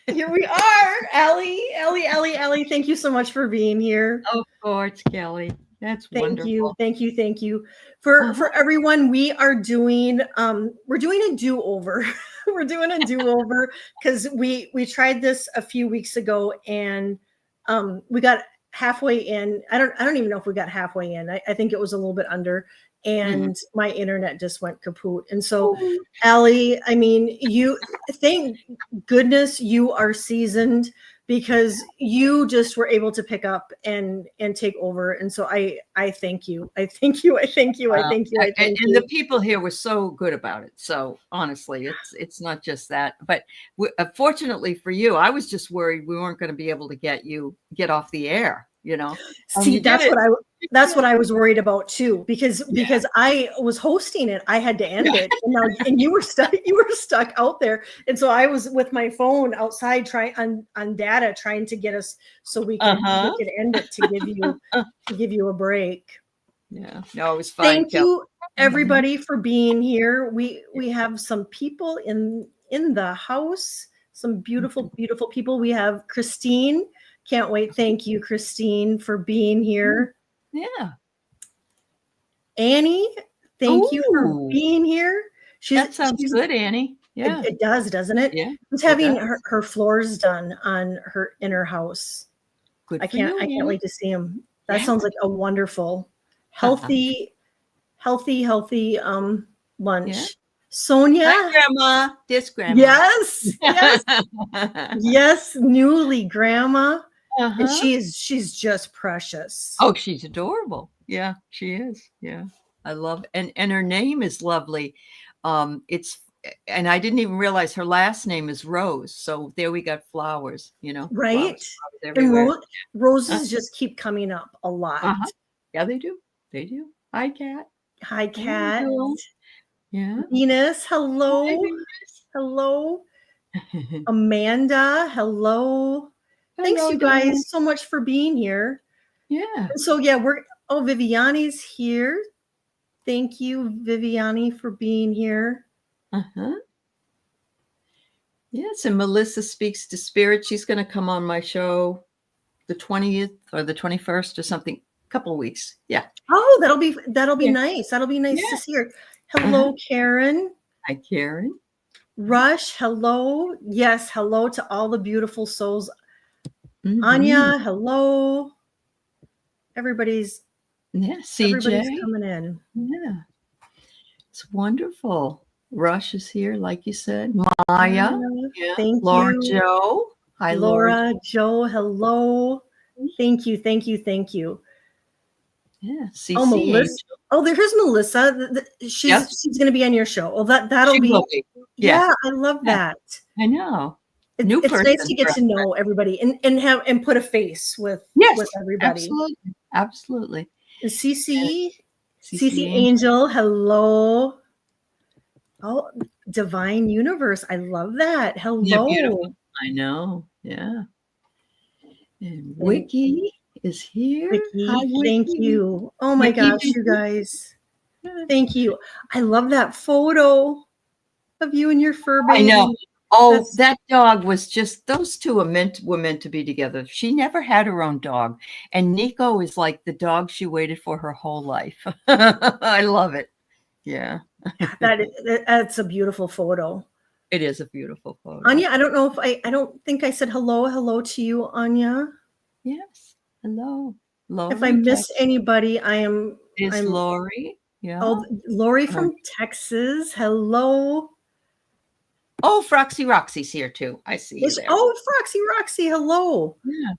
Here we are, Aley. Thank you so much for being here. Of course, Kelly. That's Thank you, wonderful. thank you. For everyone, we're doing a do-over. We're doing a do-over because we tried this a few weeks ago and we got halfway in. I don't even know if we got halfway in. I think it was a little bit under, and my internet just went kaput. And so, Aley, I mean, thank goodness you are seasoned, because you just were able to pick up and take over. And so I thank you. I thank you. And the people here were so good about it. So honestly, it's not just that, but fortunately for you, I was just worried we weren't going to be able to get off the air, you know. See, that's what I was worried about too, because I was hosting it, I had to end it, and you were stuck out there, and so I was with my phone outside trying on data trying to get us so we could end it to give you a break. Yeah, no, it was fine. Thank you everybody for being here. We have some people in the house, some beautiful people. We have Christine. Can't wait. Thank you, Christine, for being here. Yeah. Annie, thank you for being here. That sounds good, Annie. Yeah. It does, doesn't it? Yeah. She's having her floors done in her house. Good. I can't wait to see them. That sounds like a wonderful, healthy lunch. Yeah. Sonia. Hi, Grandma. This Grandma. Yes. Yes, newly Grandma. And she's just precious. Oh, she's adorable. Yeah, she is. Yeah, I love, and her name is lovely. And I didn't even realize her last name is Rose. So there we got flowers, you know. Right. And roses just keep coming up a lot. Yeah, they do. They do. Hi, Kat. Hi, Kat. Yeah. Venus, hello. Hi, Venus. Hello. Amanda, hello. Thanks, you guys, so much for being here. Yeah. So yeah, Viviani's here. Thank you, Viviani, for being here. Yes, and Melissa Speaks to Spirit. She's going to come on my show the 20th or the 21st or something, a couple of weeks. Yeah. Oh, that'll be nice. That'll be nice to see her. Hello, Karen. Hi, Karen. Rush, hello. Yes, hello to all the beautiful souls. Anya, hello. Everybody's coming in. Yeah. It's wonderful. Rush is here, like you said. Maya. Thank Laura you. Joe. Hi, Laura Joe. Hello. Thank you. Yeah. Oh, Melissa. Oh, there's Melissa. She's going to be on your show. Well, that'll be. Yeah, I love that. I know. It's nice to get to know everybody and put a face with everybody. Absolutely. CC Angel, hello. Oh, Divine Universe, I love that. Hello. Yeah, beautiful. I know. Yeah. And Wiki is here. Wiki, hi, Wiki. Thank you. Oh my gosh, you guys. Thank you. I love that photo of you and your fur baby. I know. Oh, that dog was just, those two were meant to be together. She never had her own dog. And Nico is like the dog she waited for her whole life. I love it. Yeah. That's a beautiful photo. It is a beautiful photo. Anya, I don't know if I don't think I said hello to you, Anya. Yes. Hello. If I missed anybody, I'm Lori. Yeah. Oh, Lori from Texas. Hello. Oh, Froxy Roxy's here too. I see you there. Oh, Froxy Roxy, hello. Yeah.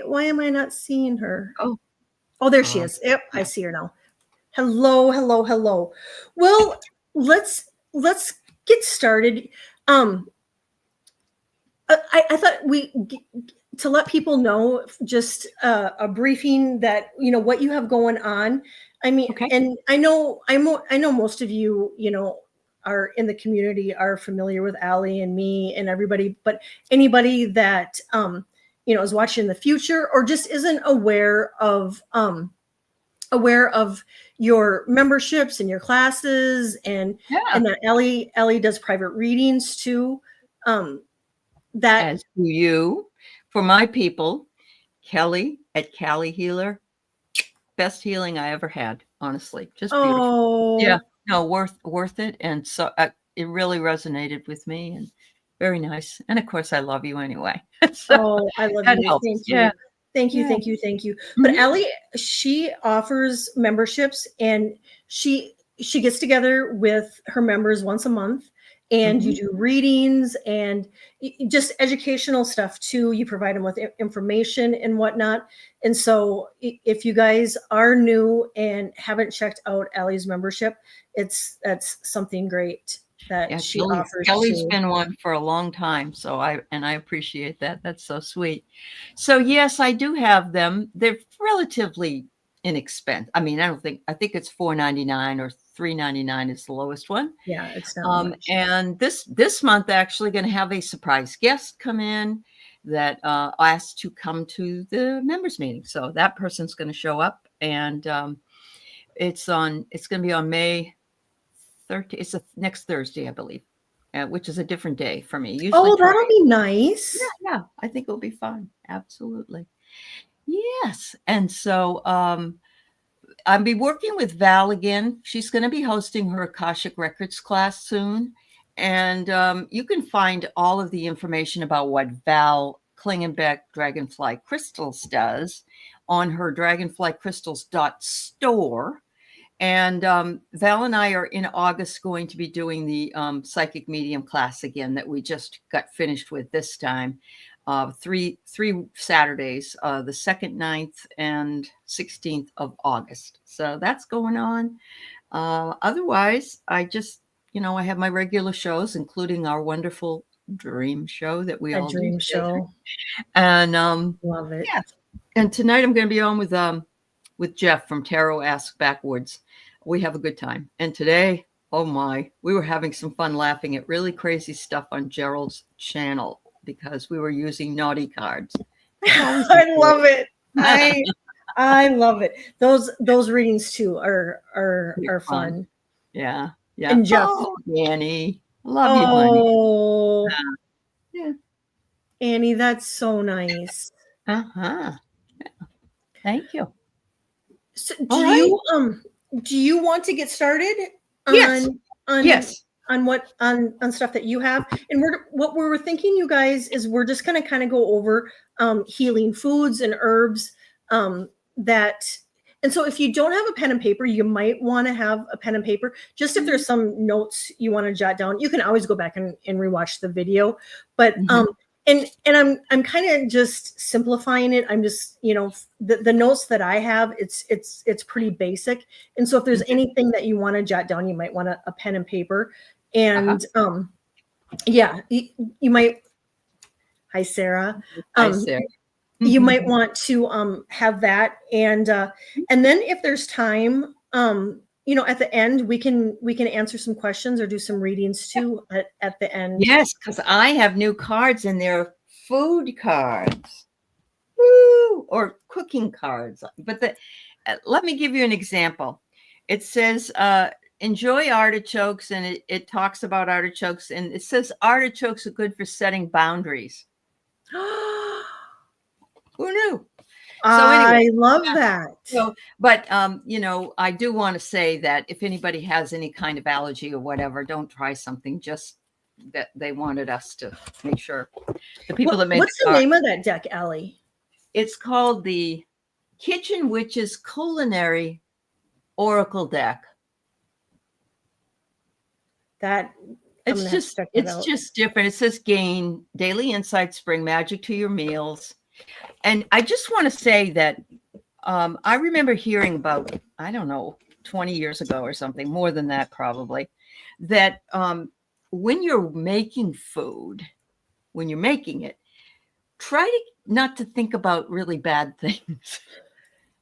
Why am I not seeing her? Oh, there she is. Yep, I see her now. Hello. Well, let's get started. I thought to let people know just a briefing that what you have going on. I mean, and I know most of you are in the community are familiar with Aley and me and everybody, but anybody that is watching in the future or just isn't aware of your memberships and your classes and that Aley does private readings too. that As do you. For my people, Kelly at Kelly-Healer, best healing I ever had, honestly. Just beautiful. oh Yeah, no, worth it. And so it really resonated with me, and very nice. And of course, I love you anyway. So oh, I love that you. helps. Thank Yeah, you. Thank you, yeah. thank you, thank you. But Mhm. Aley, she offers memberships, and she gets together with her members once a month, and you Mhm. do readings and just educational stuff too. You provide them with information and whatnot. And so if you guys are new and haven't checked out Aley's membership, that's something great that Yeah, she offers Kelly's too. been one for a long time, so I appreciate that. That's so sweet. So yes, I do have them. They're relatively inexpensive. I mean, I think it's $4.99 or $3.99 is the lowest one. Yeah, it's not much. And this month actually going to have a surprise guest come in that asked to come to the members meeting. So that person's going to show up, and it's going to be on May 13th. It's next Thursday, I believe, which is a different day for me. Usually, Oh, that'll be nice. yeah, I think it'll be fun. Absolutely, yes. And so I'll be working with Val again. She's going to be hosting her Akashic Records class soon, and you can find all of the information about what Val Klingenbeck Dragonfly Crystals does on her dragonflycrystals.store. And Val and I are in August going to be doing the psychic medium class again that we just got finished with this time. Three Saturdays, the 2nd, 9th, and 16th of August. So that's going on. Otherwise, I just, I have my regular shows, including our wonderful dream show that we A all do dream together. show. And Love it. yeah. And tonight I'm going to be on with Jeff from Tarot Ask Backwards. We have a good time. And today, oh my, we were having some fun laughing at really crazy stuff on Gerald's channel because we were using naughty cards. I love it. I love it. Those readings too are fun. Yeah. Yeah. And Jeff. Oh, Annie. Love you, honey. Oh, Yeah. Annie, that's so nice. Uh-huh. Yeah. Thank you. So All do you want to get started on Yes. on Yes. on stuff that you have? And what we're thinking, you guys, is we're just gonna kind of go over healing foods and herbs that. And so if you don't have a pen and paper, you might want to have a pen and paper. Just if there's some notes you want to jot down, you can always go back and rewatch the video. But and I'm kind of just simplifying it. I'm just, the notes that I have, it's pretty basic. And so if there's anything that you want to jot down, you might want a pen and paper. And yeah, you might. Hi, Sarah. Hi, Sarah. You might want to have that, and then if there's time, at the end we can answer some questions or do some readings too at the end. Yes, because I have new cards and they're food cards. Woo! Or cooking cards. But let me give you an example. It says, enjoy artichokes, and it talks about artichokes, and it says artichokes are good for setting boundaries. Who knew? I love that. So, but I do want to say that if anybody has any kind of allergy or whatever, don't try something just that they wanted us to make sure. The people that made what's the name of that deck, Aley? It's called the Kitchen Witches Culinary Oracle Deck. It's just different. It says gain daily insights, bring magic to your meals. And I just want to say that I remember hearing about, I don't know, 20 years ago or something, more than that probably, that when you're making food, when you're making it, try not to think about really bad things.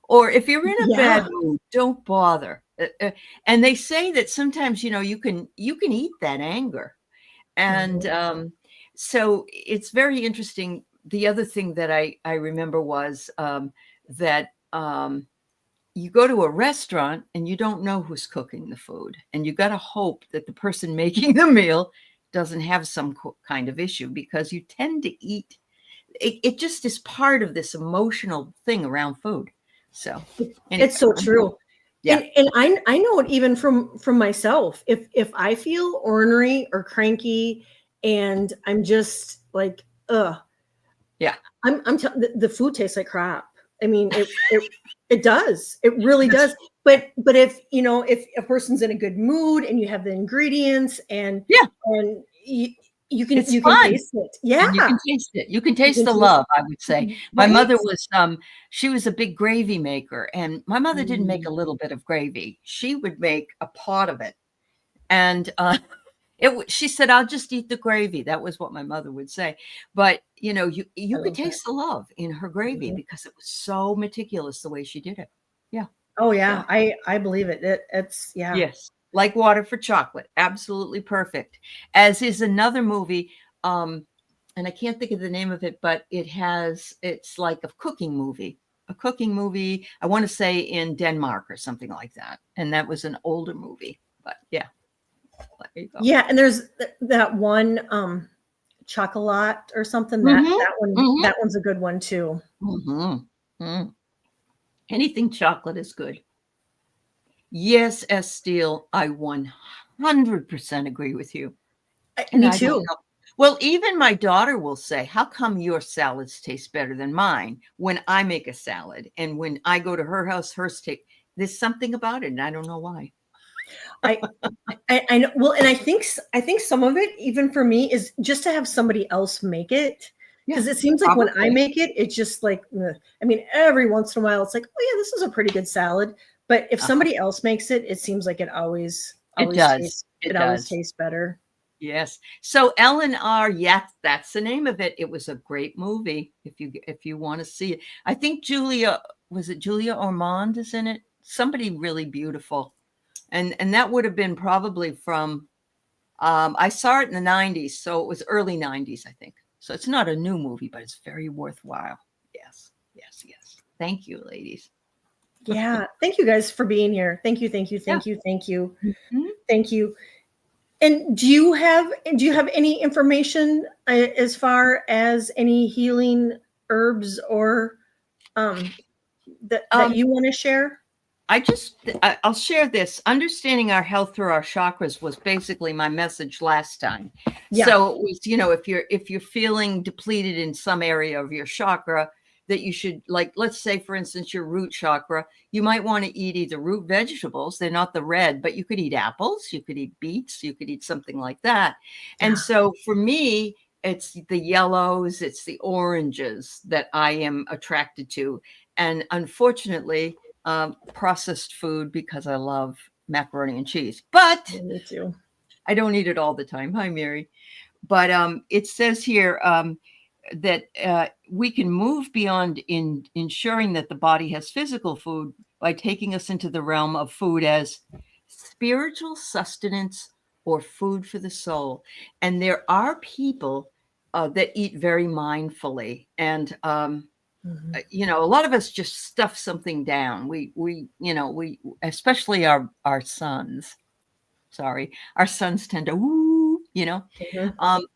Or if you're in a bad mood, don't bother. And they say that sometimes, you can eat that anger. And so it's very interesting. The other thing that I remember was that you go to a restaurant and you don't know who's cooking the food. And you got to hope that the person making the meal doesn't have some kind of issue, because you tend to eat. It just is part of this emotional thing around food. So anyway, it's so true. Yeah. And I know it even from myself. If I feel ornery or cranky and I'm just like, yeah, the food tastes like crap. I mean, it does. It really does. But if, you know, if a person's in a good mood and you have the ingredients and you can it's fun. taste it. Yeah. And you can taste it. You can taste the love, I would say. My mother was, she was a big gravy maker, and my mother didn't make a little bit of gravy. She would make a pot of it. And she said, "I'll just eat the gravy." That was what my mother would say. But, you know, you could taste the love in her gravy because it was so meticulous the way she did it. Yeah. Oh yeah. I believe it. It's yeah. Yes. Like water for chocolate. Absolutely perfect. As is another movie, and I can't think of the name of it, but it's like a cooking movie. I want to say in Denmark or something like that. And that was an older movie, but yeah. There you go. Yeah. And there's that one, chocolate or something, that one's a good one too. Anything chocolate is good. Yes, S. Steele, I 100% agree with you. Me too. Well, even my daughter will say, "How come your salads taste better than mine when I make a salad? And when I go to her house, hers taste." There's something about it, and I don't know why. I know. Well, and I think some of it, even for me, is just to have somebody else make it. Because it seems like when I make it, it's just like, I mean, every once in a while, it's like, oh yeah, this is a pretty good salad. But if somebody else makes it, it seems like it always tastes better. Yes. So L&R, yes, that's the name of it. It was a great movie. If you want to see it, I think Julia Ormond is in it. Somebody really beautiful, and that would have been probably from. I saw it in the 90s, so it was early 90s, I think. So it's not a new movie, but it's very worthwhile. Yes. Thank you, ladies. Yeah. Thank you guys for being here. Thank you. Mm-hmm. Thank you. And do you have any information as far as any healing herbs or that you want to share? I'll share this. Understanding our health through our chakras was basically my message last time. Yeah. So it was, you know, if you're feeling depleted in some area of your chakra, that you should, like, let's say, for instance, your root chakra, you might want to eat either root vegetables. They're not the red, but you could eat apples, you could eat beets, you could eat something like that. Yeah. And so for me, it's the yellows, it's the oranges that I am attracted to. And unfortunately, processed food, because I love macaroni and cheese, but me too. I don't eat it all the time. Hi, Mary. But it says here that we can move beyond in ensuring that the body has physical food by taking us into the realm of food as spiritual sustenance or food for the soul. And there are people that eat very mindfully, and you know, a lot of us just stuff something down. We especially our sons. Sorry, our sons tend to you know.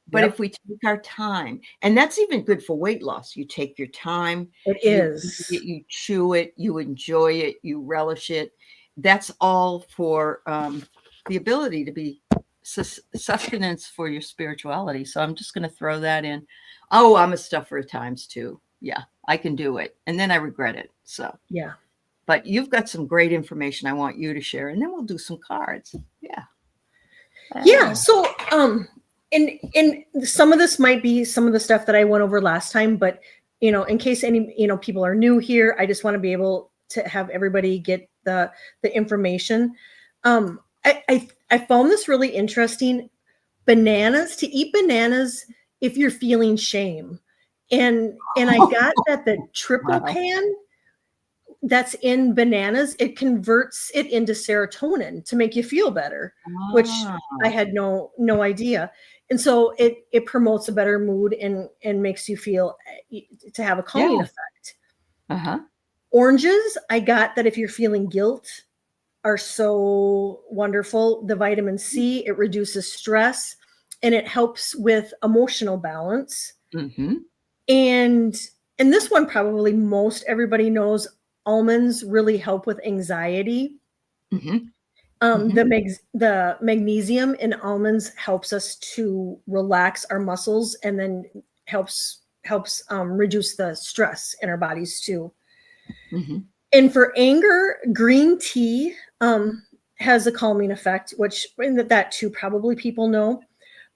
But if we take our time, and that's even good for weight loss, you take your time. It is. You chew it, you enjoy it, you relish it. That's all for the ability to be sustenance for your spirituality. So I'm just going to throw that in. Oh, I'm a stuffer at times too. Yeah, I can do it. And then I regret it. So, yeah. But you've got some great information I want you to share, and then we'll do some cards. Yeah. Yeah. So, and some of this might be some of the stuff that I went over last time, but, you know, in case any, you know, people are new here, I just want to be able to have everybody get the information. I found this really interesting. Bananas, to eat bananas if you're feeling shame. And I got that the tryptophan that's in bananas, it converts it into serotonin to make you feel better, which I had no idea. And so it promotes a better mood and makes you feel to have a calming effect. Oranges, I got that if you're feeling guilt, are so wonderful. The vitamin C, it reduces stress. and it helps with emotional balance. Mm-hmm. And this one probably most everybody knows, almonds really help with anxiety. Mm-hmm. The magnesium in almonds helps us to relax our muscles, and then helps reduce the stress in our bodies too. Mm-hmm. And for anger, green tea has a calming effect, which that too probably people know.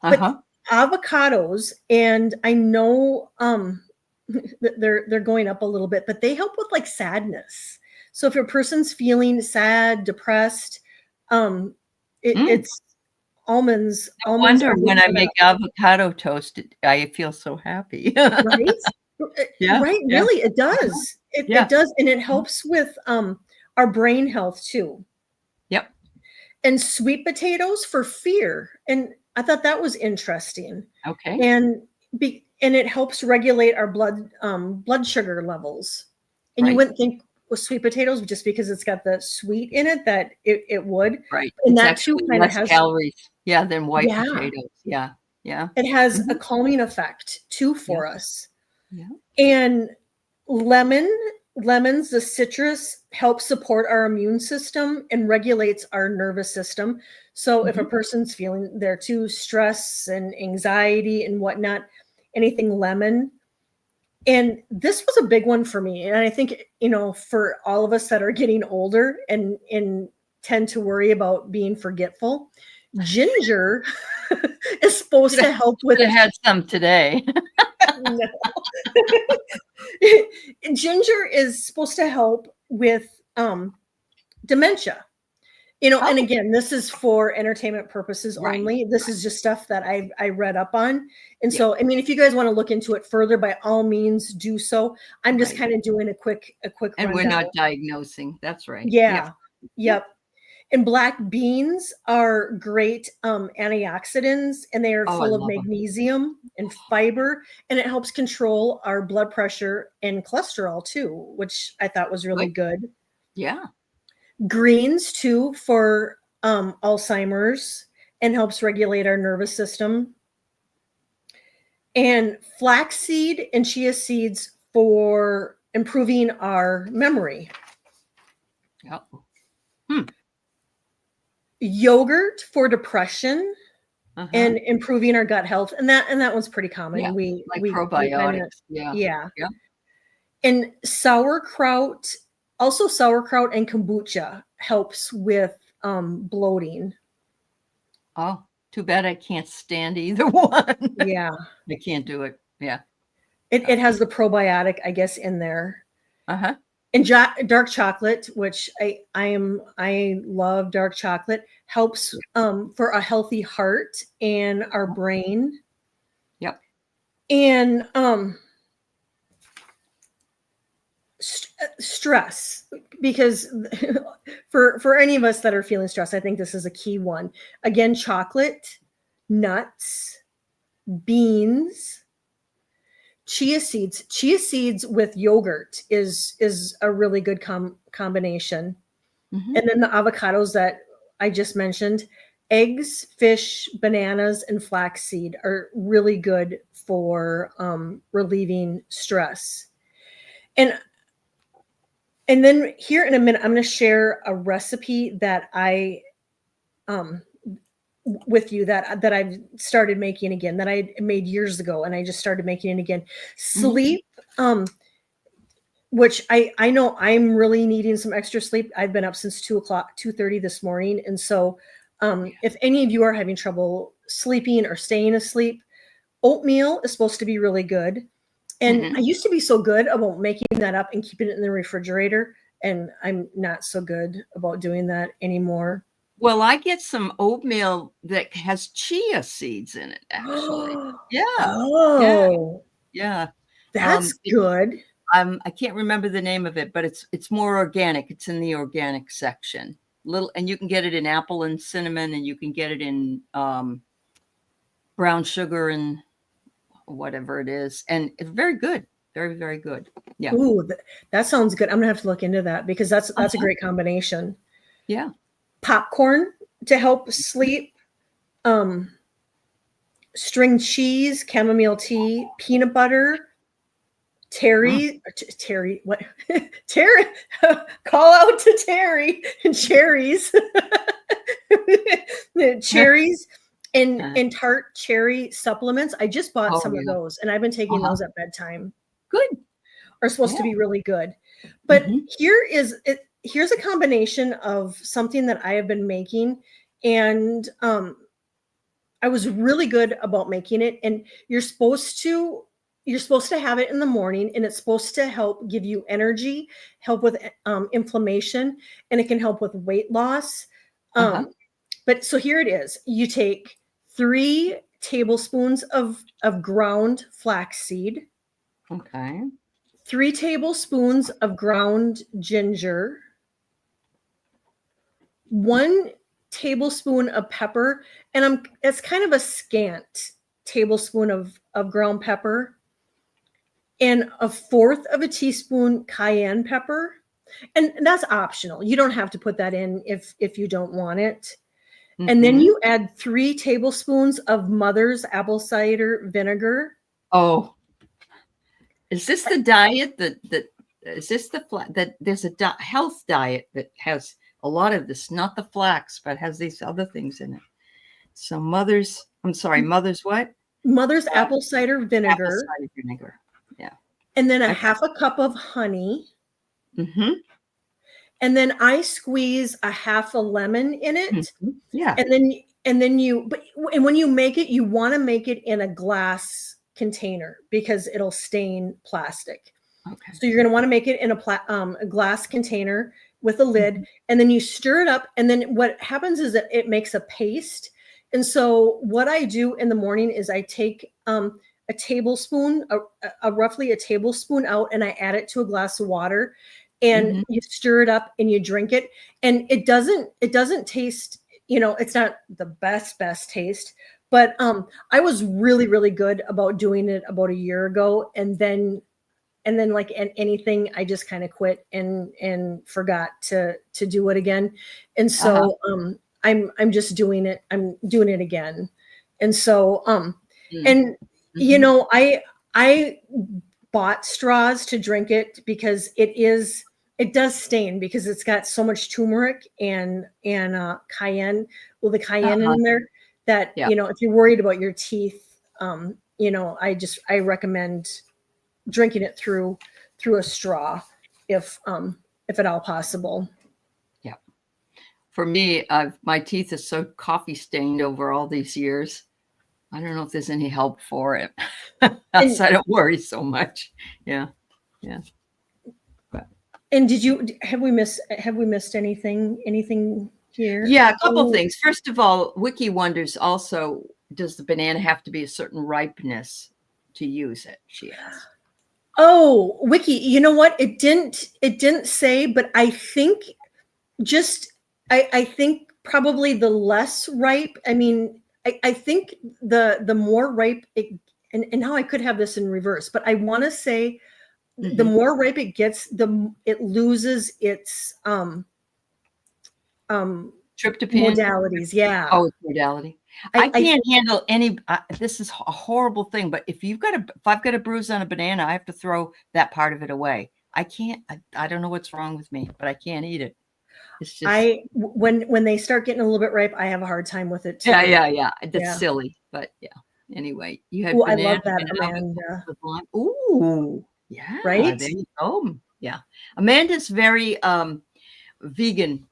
But Uh-huh. avocados, and I know they're going up a little bit, but they help with like sadness. So if a person's feeling sad, depressed, it's almonds. No Almonds wonder are when good I for make that, avocado toast, I feel so happy. right? Yeah, Right, yeah, really, it does. It yeah. does, and it helps with our brain health too. Yep. And sweet potatoes for fear, and I thought that was interesting. Okay. And it helps regulate our blood sugar levels. And you Right. wouldn't think with sweet potatoes, just because it's got the sweet in it, that it would. Right. And It's that too actually kind of less has, calories, yeah, than white yeah, potatoes. Yeah. Yeah. it has a Mhm. calming effect too Yeah. for us. Yeah. And lemons, the citrus, helps support our immune system and regulates our nervous system. So if a Mhm. person's feeling there too, stress and anxiety and whatnot, anything lemon. And this was a big one for me. And I think, for all of us that are getting older and tend to worry about being forgetful, ginger is supposed Should have to help with. should have had some today. No. Ginger is supposed to help with dementia. And Oh, again, this is for entertainment purposes right. only. This is just stuff that I read up on. And Yeah. so, I mean, if you guys want to look into it further, by all means do so. I'm just Right. kind of doing a quick And we're rundown. not diagnosing. That's right. Yeah. Yeah. Yep. And black beans are great antioxidants, and they are Oh, I full of love them. magnesium and fiber, and it helps control our blood pressure and cholesterol too, which I thought was really Good. good. Yeah. Greens too, for Alzheimer's, and helps regulate our nervous system. And flaxseed and chia seeds for improving our memory. Yeah. Yogurt for depression Uh-huh. and improving our gut health. And that one's pretty common. Yeah. We Like kinda, probiotics. Yeah. yeah. Yeah. And sauerkraut and kombucha helps with bloating. Oh, too bad I can't stand either one. Yeah. I can't do it. Yeah. It has the probiotic, I guess, in there. Uh-huh. And dark chocolate, which I love dark chocolate, helps for a healthy heart and our brain. Yep. And stress, because for any of us that are feeling stressed, I think this is a key one. Again, chocolate, nuts, beans, chia seeds with yogurt is a really good combination. Mhm. And then the avocados that I just mentioned, eggs, fish, bananas, and flaxseed are really good for relieving stress. And then here in a minute, I'm going to share a recipe that I with you that I've started making again, that I made years ago, and I just started making it again. Sleep, which I know I'm really needing some extra sleep. I've been up since 2:30 this morning. And so if any of you are having trouble sleeping or staying asleep, oatmeal is supposed to be really good. And I used to be so good about making that up and keeping it in the refrigerator, and I'm not so good about doing that anymore. Well, I get some oatmeal that has chia seeds in it, actually. Yeah. Yeah. Oh, Yeah. that's good. I can't remember the name of it, but it's more organic. It's in the organic section. And you can get it in apple and cinnamon, and you can get it in brown sugar and whatever it is. And it's very good. Very, very good. Yeah. Ooh, that sounds good. I'm gonna have to look into that, because that's a great combination. Yeah. Popcorn to help sleep. string cheese, chamomile tea, peanut butter, Terry, what? Terry, call out to Terry and cherries, cherries and tart cherry supplements. I just bought some of those, and I've been taking those at bedtime. Good. Are supposed to be really good, but here's a combination of something that I have been making, and I was really good about making it. And you're supposed to have it in the morning, and it's supposed to help give you energy, help with inflammation, and it can help with weight loss. But so here it is. You take 3 tablespoons of ground flaxseed. Okay. 3 tablespoons of ground ginger. 1 tablespoon of pepper, and it's kind of a scant tablespoon of ground pepper, and 1/4 of a teaspoon cayenne pepper. And that's optional. You don't have to put that in if you don't want it. And then you add 3 tablespoons of Mother's apple cider vinegar. Oh, is this the diet that is this that there's a health diet that has a lot of this, not the flax, but has these other things in it? So Mother's what? Mother's apple cider vinegar. Apple cider vinegar. Yeah. And then a 1/2 cup of honey. And then I squeeze a 1/2 a lemon in it. Yeah. And then when you make it, you want to make it in a glass container because it'll stain plastic. Okay. So you're going to want to make it in a glass container with a lid, and then you stir it up. And then what happens is that it makes a paste. And so what I do in the morning is I take a tablespoon, roughly a tablespoon out, and I add it to a glass of water, and you stir it up and you drink it. And it doesn't taste, it's not the best taste, but I was really, really good about doing it about a year ago. And then like anything, I just kind of quit and forgot to do it again. And so I'm just doing it. I'm doing it again. And so and I bought straws to drink it because it does stain because it's got so much turmeric and cayenne. Well, the cayenne in there that if you're worried about your teeth, I recommend drinking it through a straw if at all possible. Yeah. For me, my teeth are so coffee stained over all these years. I don't know if there's any help for it. So I don't worry so much. Yeah. Yeah. And have we missed anything here? Yeah, a couple things. First of all, Wiki wonders also, does the banana have to be a certain ripeness to use it? She asks. Oh, Wiki, you know what? It didn't say, but I think I think probably the less ripe. I mean, I think the more ripe it, and now I could have this in reverse, but I want to say the more ripe it gets, it loses its tryptophan modalities. Yeah. Oh, it's modality. I can't handle any. This is a horrible thing, but if I've got a bruise on a banana, I have to throw that part of it away. I can't. I don't know what's wrong with me, but I can't eat it. It's just when they start getting a little bit ripe, I have a hard time with it too. Yeah. That's silly, but yeah. Anyway, you had banana. I love that, Amanda. Ooh, yeah. Right. There you go. Yeah, Amanda's very vegan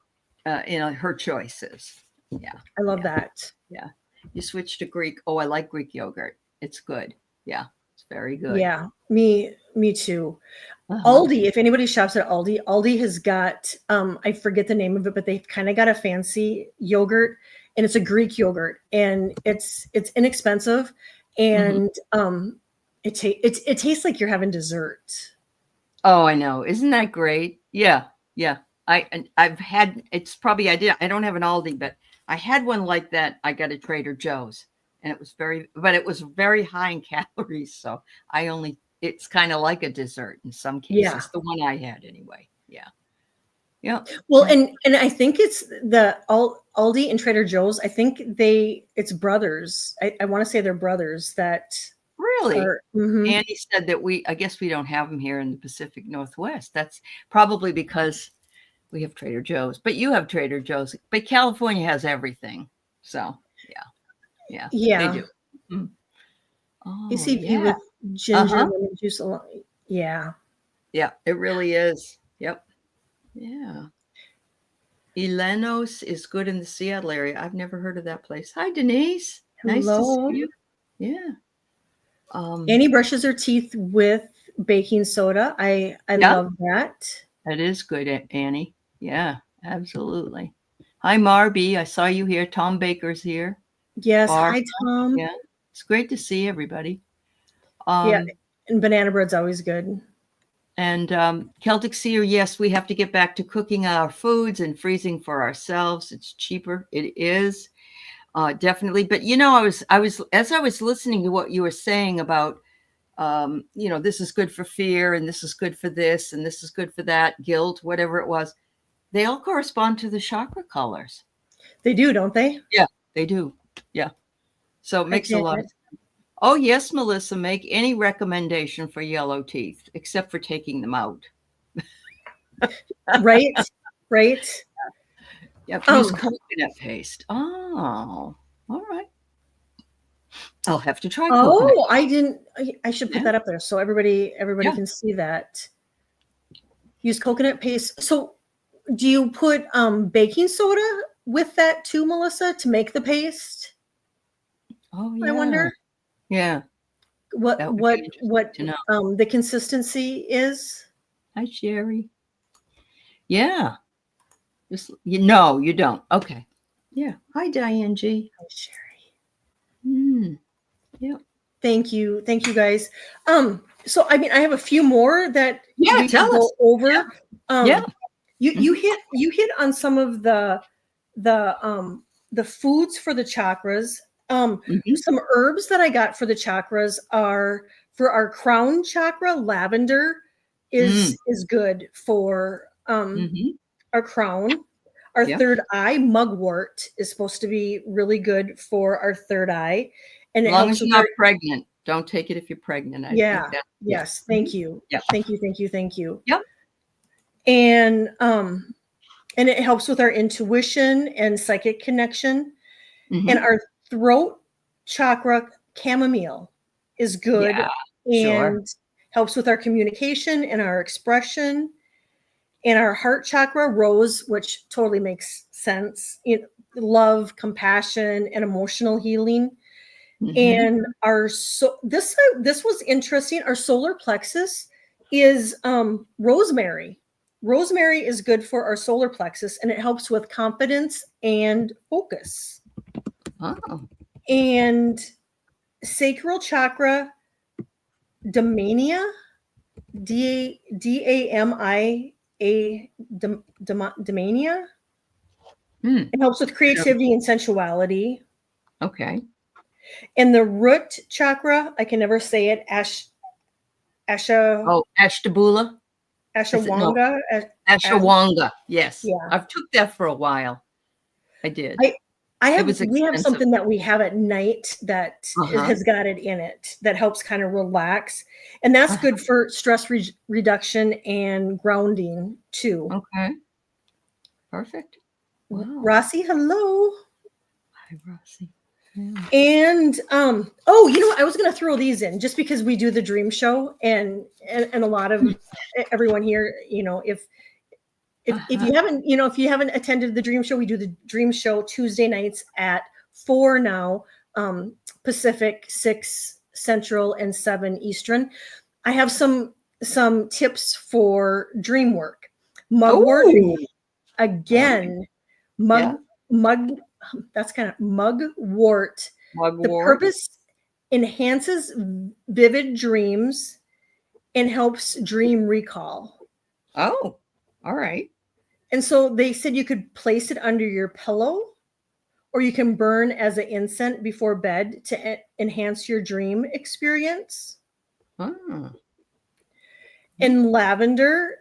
in her choices. Yeah, I love that. Yeah, you switch to Greek. Oh, I like Greek yogurt. It's good. Yeah, it's very good. Yeah, me too. Aldi, if anybody shops at Aldi has got I forget the name of it, but they've kind of got a fancy yogurt, and it's a Greek yogurt, and it's inexpensive, and it tastes like you're having dessert. Oh, I know. Isn't that great? Yeah. I've had, it's probably, I don't have an Aldi, but I had one like that. I got at Trader Joe's, and it was very high in calories. So it's kind of like a dessert in some cases. Yeah. The one I had anyway. Yeah. Yeah. Well, Yeah. and I think it's the Aldi and Trader Joe's. I think it's brothers. I want to say they're brothers that Really? are. Mhm. Andy said that I guess we don't have them here in the Pacific Northwest. That's probably because we have Trader Joe's, but you have Trader Joe's. But California has everything. So yeah, they Yeah. do. Mm. Oh ACP yeah. with ginger Uh-huh. lemon juice along. Yeah. Yeah, it really is. Yep. Yeah. Elenos is good in the Seattle area. I've never heard of that place. Hi, Denise. Nice to see Hello. you. Yeah. Annie brushes her teeth with baking soda. I Yeah, love that. that is good, Annie. Yeah, absolutely. Hi, Marby. I saw you here. Tom Baker's here. Yes. Barbara. Hi, Tom. Yeah, it's great to see everybody. Yeah. And banana bread's always good. And Celtic Seer, yes, we have to get back to cooking our foods and freezing for ourselves. It's cheaper. It is definitely. But I was as I was listening to what you were saying about, this is good for fear, and this is good for this, and this is good for that, guilt, whatever it was. They all correspond to the chakra colors. They do, don't they? Yeah, they do. Yeah. So it makes a lot of sense. Oh, yes, Melissa, make any recommendation for yellow teeth, except for taking them out. Right. Right. Yep. Use coconut paste. Oh, all right. I'll have to try coconut. Oh, I didn't. I should put that up there so everybody can see that. Use coconut paste. So, do you put baking soda with that too, Melissa, to make the paste? Oh, yeah. I wonder. Yeah. What the consistency is. Hi, Sherry. Yeah. No, you don't. Okay. Yeah. Hi, Diane G. Hi, Sherry. Yeah. Thank you, guys. So I mean, I have a few more that we can go over. Yeah. You hit on some of the foods for the chakras. Some herbs that I got for the chakras are for our crown chakra. Lavender is good for our crown. Our third eye, mugwort, is supposed to be really good for our third eye, and it helps with not pregnant. Don't take it if you're pregnant. I think that, yes. Thank you. Yeah. Thank you. Yep. And it helps with our intuition and psychic connection. And our throat chakra, chamomile, is good and helps with our communication and our expression. And our heart chakra, rose, which totally makes sense. Love, compassion, and emotional healing. And this was interesting. Our solar plexus is rosemary. Rosemary is good for our solar plexus, and it helps with confidence and focus. Oh. And sacral chakra, damania, damia, damania. It helps with creativity and sensuality. Okay. And the root chakra, I can never say it. Ashtabula. Ashawanga. Ashawanga. Yes. Yeah. I've took that for a while. I did. We have something that we have at night that has got it in it that helps kind of relax. And that's good for stress reduction and grounding too. Okay. Perfect. Wow. Rossi, hello. Hi, Rossi. Yeah. And I was going to throw these in just because we do the dream show and a lot of everyone here, if you haven't attended the dream show, we do the dream show Tuesday nights at 4 now, Pacific, 6 Central, and 7 Eastern. I have some tips for dream work. Mugwort, again, that's kind of mugwort. The purpose enhances vivid dreams and helps dream recall. Oh, all right. And so they said you could place it under your pillow, or you can burn as an incense before bed to enhance your dream experience. And lavender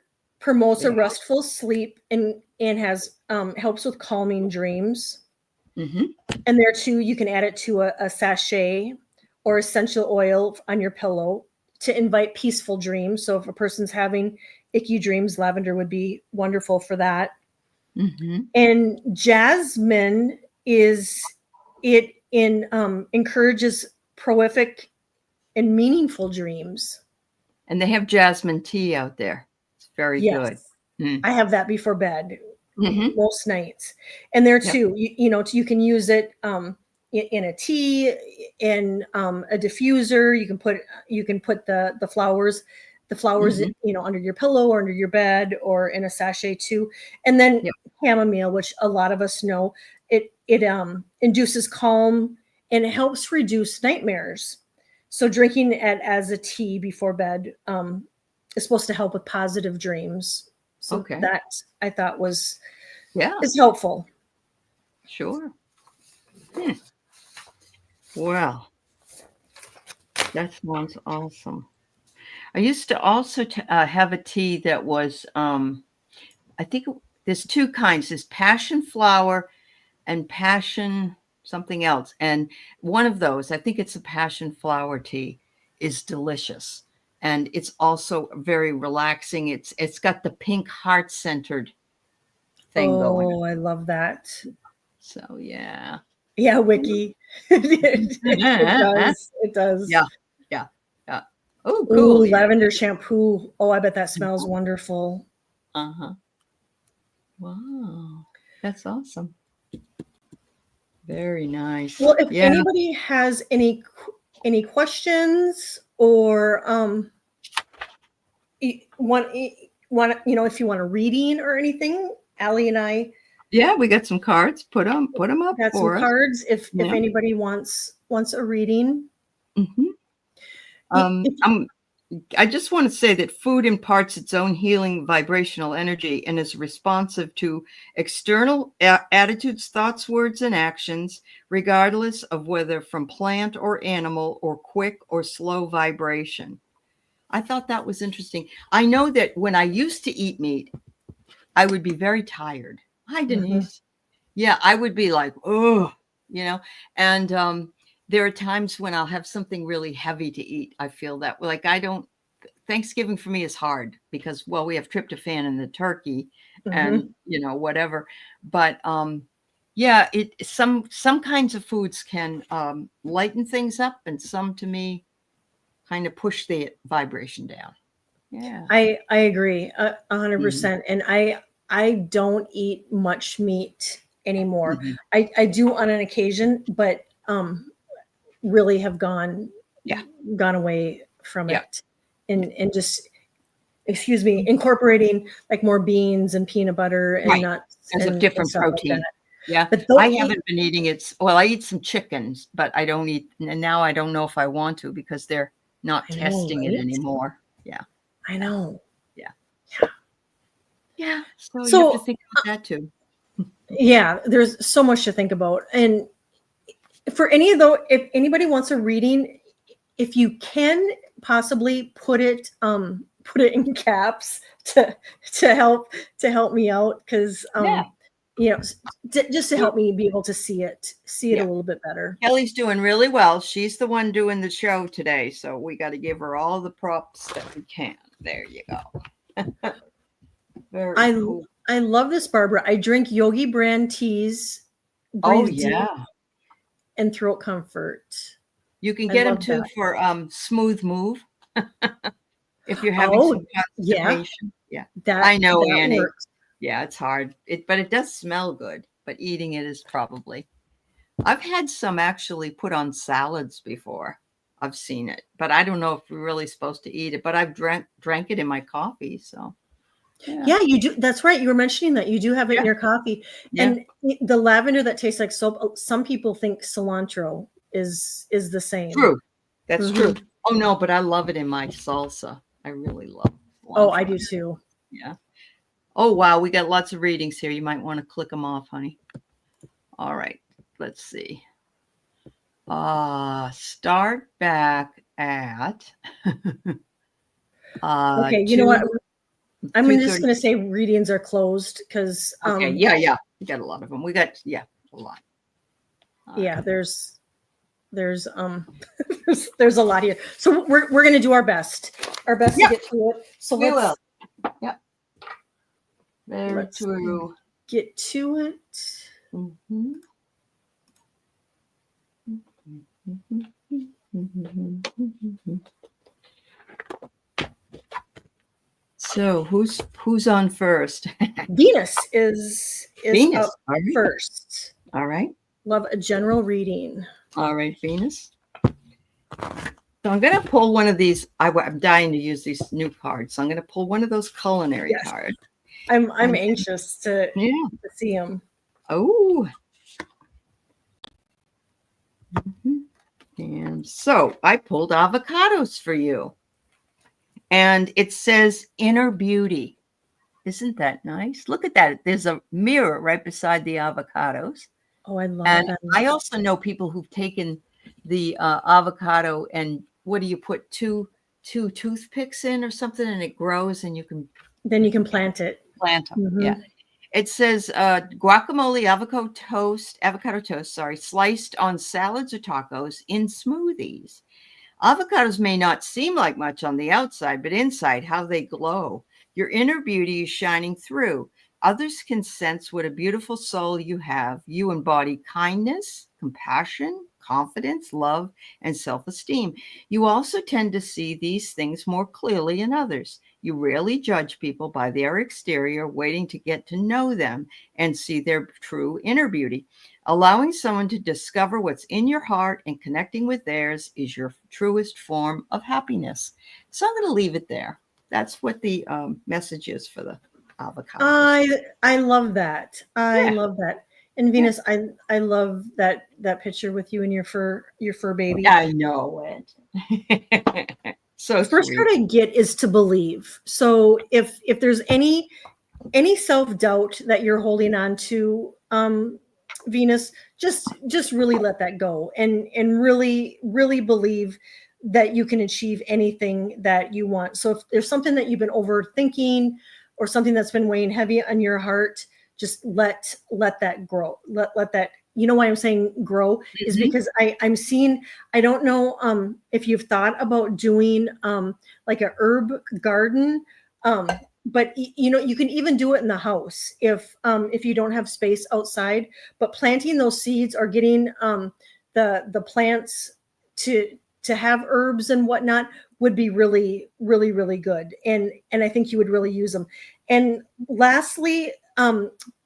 promotes a Yeah. restful sleep and has helps with calming dreams. Mm-hmm. And there too, you can add it to a sachet or essential oil on your pillow to invite peaceful dreams. So if a person's having icky dreams, lavender would be wonderful for that. Mm-hmm. And jasmine encourages prolific and meaningful dreams. And they have jasmine tea out there. It's very good. Yes, Mm. I have that before bed Mm-hmm. most nights. And there Yep. too, you can use it in a tea, in a diffuser. You can put the flowers Mm-hmm. under your pillow or under your bed or in a sachet too. And then Yep. chamomile, which a lot of us know, it induces calm and it helps reduce nightmares. So drinking it as a tea before bed is supposed to help with positive dreams. So Okay. that I thought Yeah. is helpful. Sure. Hmm. Well, that sounds awesome. I used to also have a tea that was, I think there's two kinds. There's passion flower and passion something else. And one of those, I think it's a passion flower tea, is delicious. And it's also very relaxing. It's got the pink heart-centered thing going. Oh, I love that. So yeah. Yeah, Wiki. It does. It does. Yeah. Yeah. Yeah. Oh, Ooh, cool. Yeah. lavender shampoo. Oh, I bet that smells wonderful. Uh-huh. Wow. That's awesome. Very nice. Well, if Yeah. anybody has any questions or want if you want a reading or anything, Aley and I Yeah, we got some cards. Put them up got some for us. cards if Yeah. anybody wants a reading. Mm-hmm. I just want to say that food imparts its own healing vibrational energy and is responsive to external attitudes, thoughts, words, and actions, regardless of whether from plant or animal or quick or slow vibration. I thought that was interesting. I know that when I used to eat meat, I would be very tired. Hi, Denise. Yeah, I would be like, oh, and there are times when I'll have something really heavy to eat. I feel that like Thanksgiving for me is hard because, well, we have tryptophan in the turkey and, whatever. But yeah, some kinds of foods can lighten things up and some to me kind of push the vibration down. Yeah. I agree 100%. And I don't eat much meat anymore. I do on an occasion, but really have gone away from it and just incorporating like more beans and peanut butter and nuts as a different protein. Like yeah, but I haven't been eating it. Well, I eat some chickens, but I don't eat, and now I don't know if I want to because they're not testing it anymore. Yeah, I know. Yeah. So you have to think about that too. Yeah, there's so much to think about, and for if anybody wants a reading, if you can possibly put it in caps to help me out because just to help me be able to see it a little bit better. Kelly's doing really well. She's the one doing the show today, so we got to give her all the props that we can. There you go. Very cool. I love this, Barbara. I drink Yogi brand teas. Deep, and throat comfort. You can get them too for smooth move. If you're having some constipation. Yeah. I know, Annie. Works. Yeah, it's hard. But it does smell good. But eating it is probably. I've had some actually put on salads before. I've seen it, but I don't know if we're really supposed to eat it. But I've drank it in my coffee. So. Yeah, you do. That's right. You were mentioning that you do have it in your coffee, and the lavender that tastes like soap. Some people think cilantro is the same. True, that's true. Oh no, but I love it in my salsa. I really love cilantro. Oh, I do too. Yeah. Oh wow, we got lots of readings here. You might want to click them off, honey. All right, let's see. Start back at. Okay, you know what? I'm just going to say readings are closed because. Okay. Yeah. We got a lot of them. We got a lot. Yeah, there's there's a lot here. So we're going to do our best to get through it. So we will. Yep. Very true. Get to it. Mm-hmm. So who's on first? Venus is Venus. up first. All right. Love a general reading. All right, Venus. So I'm going to pull one of these. I'm dying to use these new cards. So I'm going to pull one of those culinary cards. I'm anxious to see them. Oh. Mm-hmm. And so I pulled avocados for you. And it says inner beauty. Isn't that nice? Look at that. There's a mirror right beside the avocados. Oh, I love that. I also know people who've taken the avocado and what do you put two toothpicks in or something and it grows and you can plant it. Plant them. Mm-hmm. Yeah. It says guacamole, avocado toast, sliced on salads or tacos in smoothies. Avocados may not seem like much on the outside, but inside, how they glow. Your inner beauty is shining through. Others can sense what a beautiful soul you have. You embody kindness, compassion, confidence, love, and self-esteem. You also tend to see these things more clearly in others. You rarely judge people by their exterior, waiting to get to know them and see their true inner beauty. Allowing someone to discover what's in your heart and connecting with theirs is your truest form of happiness. So I'm going to leave it there. That's what the message is for the avocados. I love that. I love that. And Venus, I love that picture with you and your fur baby. I know it. So the first part I get is to believe. So if there's any self-doubt that you're holding on to, Venus, just really let that go and really believe that you can achieve anything that you want. So if there's something that you've been overthinking or something that's been weighing heavy on your heart, just let that grow. Let that, you know why I'm saying grow is because I'm seeing, I don't know if you've thought about doing like a herb garden, but you know, you can even do it in the house if you don't have space outside, but planting those seeds or getting the plants to have herbs and whatnot would be really good. And I think you would really use them. And lastly,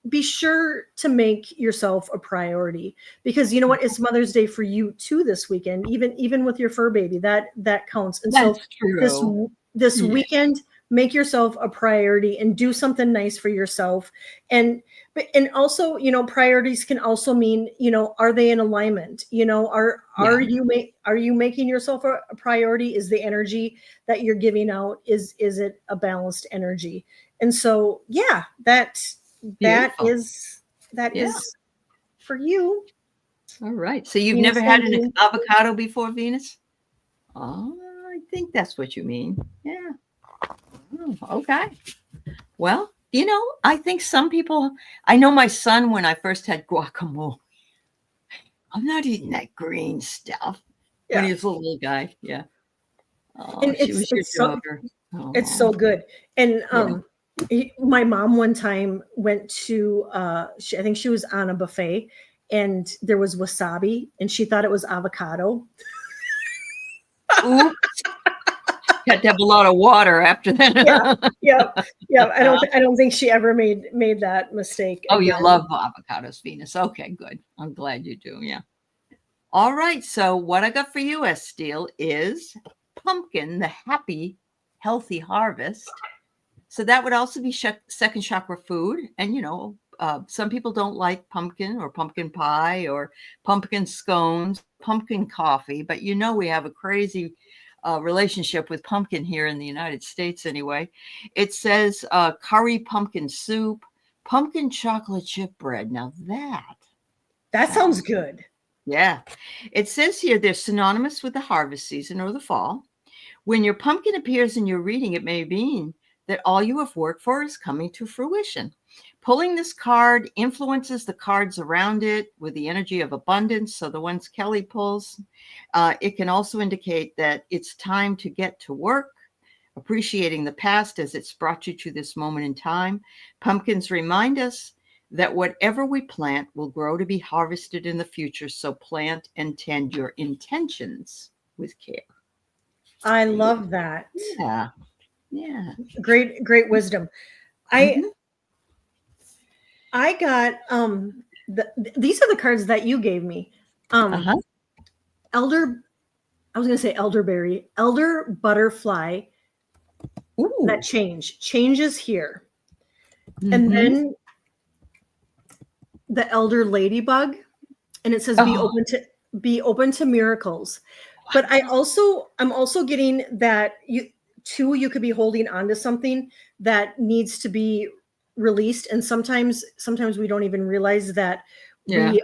be sure to make yourself a priority because you know what, it's Mother's Day for you too this weekend, even with your fur baby, that counts. And that's true. This weekend, make yourself a priority and do something nice for yourself. And also, you know, priorities can also mean, you know, are they in alignment? You know, are you making yourself a priority? Is the energy that you're giving out, is it a balanced energy? And so, yeah, that is for you. All right. So you've never had an avocado before, Venus? Oh, I think that's what you mean. Yeah. Oh, okay. Well, you know, I think some people, I know my son, when I first had guacamole, I'm not eating that green stuff when he was a little guy. Yeah. Oh, and she was your daughter. It's so good. And my mom one time went to, I think she was on a buffet and there was wasabi and she thought it was avocado. Oops. Had to have a lot of water after that. Yeah. I don't think she ever made that mistake. Oh, you love avocados, Venus. Okay, good. I'm glad you do. Yeah. All right. So what I got for you, Estiel, is pumpkin, the happy, healthy harvest. So that would also be second chakra food. And, you know, some people don't like pumpkin or pumpkin pie or pumpkin scones, pumpkin coffee. But, you know, we have a crazy relationship with pumpkin here in the United States anyway. It says curry pumpkin soup, pumpkin chocolate chip bread. Now that sounds good. Yeah. It says here they're synonymous with the harvest season or the fall. When your pumpkin appears in your reading, it may mean that all you have worked for is coming to fruition. Pulling this card influences the cards around it with the energy of abundance. So the ones Kelly pulls, it can also indicate that it's time to get to work, appreciating the past as it's brought you to this moment in time. Pumpkins remind us that whatever we plant will grow to be harvested in the future. So plant and tend your intentions with care. I love that. Yeah. Yeah. Great wisdom. I got these are the cards that you gave me. Elder, I was going to say elderberry, elder butterfly. Ooh. That changes here. And then the elder ladybug, and it says be open to miracles. But I'm also getting that you could be holding on to something that needs to be released, and sometimes we don't even realize that we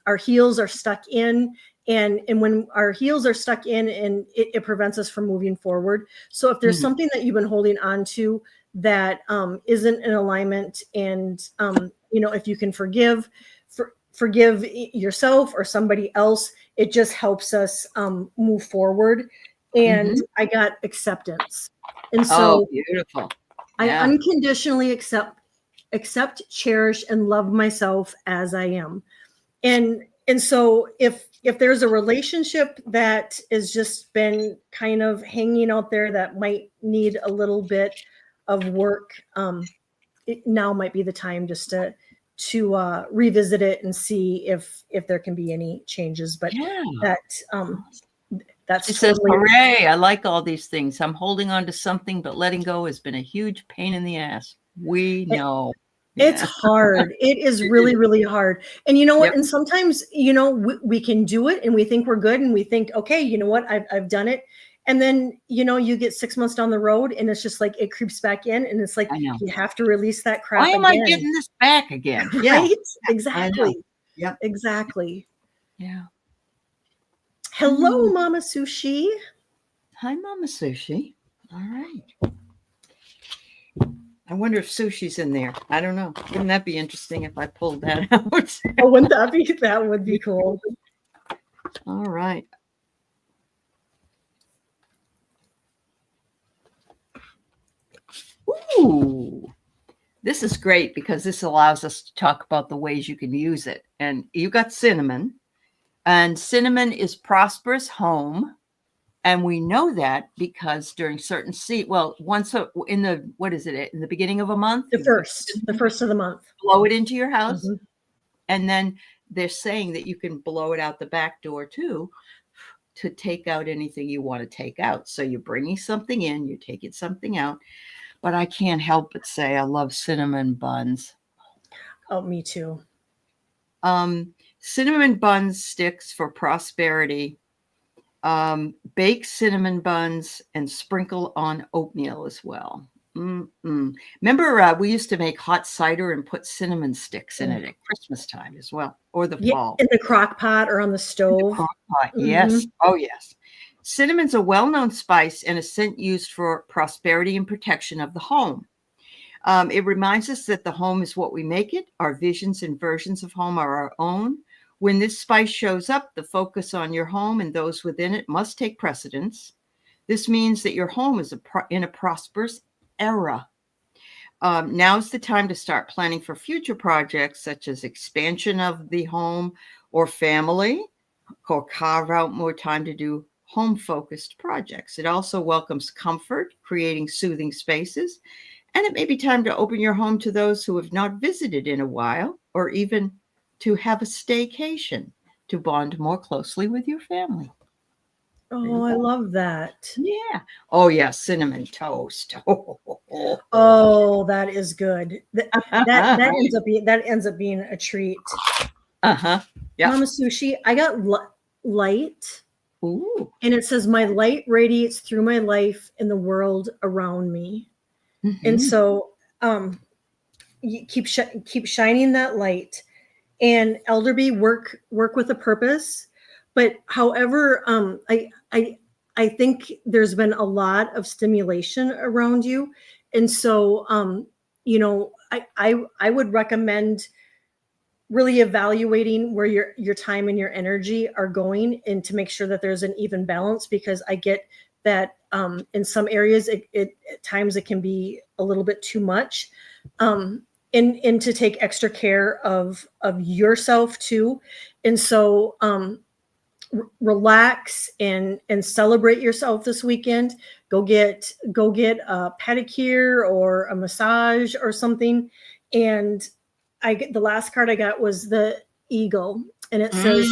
our heels are stuck in, and when our heels are stuck in, and it prevents us from moving forward. So if there's something that you've been holding on to that isn't in alignment, and if you can forgive yourself or somebody else, it just helps us move forward. And I got acceptance, and so beautiful. I unconditionally accept, cherish, and love myself as I am. And so if there's a relationship that has just been kind of hanging out there that might need a little bit of work, now might be the time just to revisit it and see if there can be any changes. But that's it says, hooray, I like all these things. I'm holding on to something, but letting go has been a huge pain in the ass. We know. It's hard. It is really, really hard. And you know what? And sometimes, we can do it and we think we're good and we think, okay, you know what? I've done it. And then, you get 6 months down the road and it's just like, it creeps back in, and it's like, you have to release that crap. Why am I getting this back again? Right? Exactly. Yeah. Exactly. Yeah. Hello, Mama Sushi. Hi, Mama Sushi. All right. I wonder if Sushi's in there. I don't know. Wouldn't that be interesting if I pulled that out? Oh, wouldn't that be? That would be cool. All right. Ooh. This is great because this allows us to talk about the ways you can use it. And you got cinnamon. And cinnamon is prosperous home. And we know that because during certain once in the, what is it, in the beginning of a month? The first of the month. Blow it into your house. And then they're saying that you can blow it out the back door too, to take out anything you want to take out. So you're bringing something in, you're taking something out. But I can't help but say I love cinnamon buns. Oh, me too. Cinnamon buns sticks for prosperity. Bake cinnamon buns and sprinkle on oatmeal as well. Remember, we used to make hot cider and put cinnamon sticks in it at Christmas time as well, or the fall. In the crock pot or on the stove. In the crock pot, yes. Oh, yes. Cinnamon's a well-known spice and a scent used for prosperity and protection of the home. It reminds us that the home is what we make it. Our visions and versions of home are our own. When this spice shows up, the focus on your home and those within it must take precedence. This means that your home is in a prosperous era. Now's the time to start planning for future projects such as expansion of the home or family, or carve out more time to do home-focused projects. It also welcomes comfort, creating soothing spaces, and it may be time to open your home to those who have not visited in a while, or even to have a staycation to bond more closely with your family. Oh, I love that. Yeah. Oh, yeah. Cinnamon toast. Oh, that is good. That ends up being a treat. Yeah. Mama Sushi, I got light. Ooh. And it says, my light radiates through my life and the world around me. And so you keep shining that light. And Elderby, work with a purpose. But however, I think there's been a lot of stimulation around you. And so, you know, I would recommend really evaluating where your time and your energy are going, and to make sure that there's an even balance, because I get that in some areas it at times it can be a little bit too much, and to take extra care of yourself too. And so relax and celebrate yourself this weekend. Go get a pedicure or a massage or something. And the last card I got was the eagle, and it says